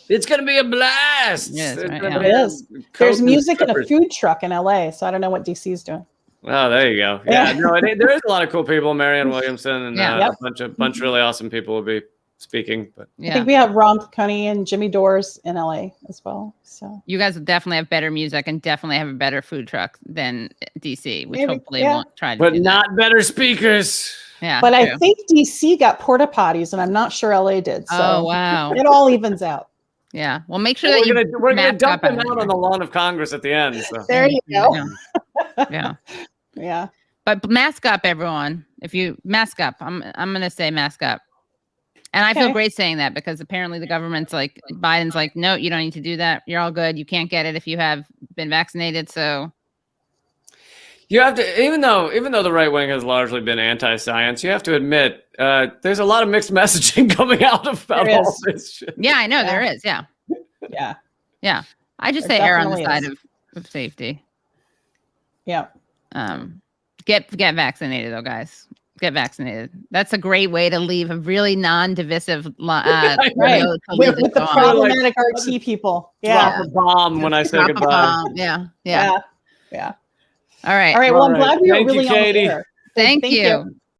S8: It's going to be a blast.
S1: Yes, right,
S9: It is. There's music and a food truck in LA, so I don't know what DC is doing.
S8: Oh, there you go. Yeah, no, there is a lot of cool people. Marianne Williamson and a bunch of really awesome people will be speaking. But
S9: I think we have Ron Coney and Jimmy Dores in LA as well. So
S1: you guys will definitely have better music and definitely have a better food truck than DC, which hopefully won't try to.
S8: But not better speakers.
S1: Yeah,
S9: but I think DC got porta potties, and I'm not sure LA did. So
S1: wow,
S9: it all evens out.
S1: Yeah, well, make sure that
S8: we're gonna dump them out on the lawn of Congress at the end. So.
S9: There you go.
S1: Yeah. But mask up, everyone. If you mask up, I'm gonna say mask up. And I feel great saying that because apparently the government's like, Biden's like, no, you don't need to do that. You're all good. You can't get it if you have been vaccinated. So
S8: you have to, even though the right wing has largely been anti-science, you have to admit there's a lot of mixed messaging coming out about all this shit.
S1: Yeah, I know there is. Yeah.
S9: Yeah.
S1: I just say err on the side of safety.
S9: Yeah.
S1: Get vaccinated though, guys. Get vaccinated. That's a great way to leave a really non-divisive
S9: right. with the problematic RT people.
S8: Drop a bomb when I say goodbye.
S1: Yeah.
S9: All
S1: right.
S9: Well, I'm glad we were really on the air.
S1: Thank you.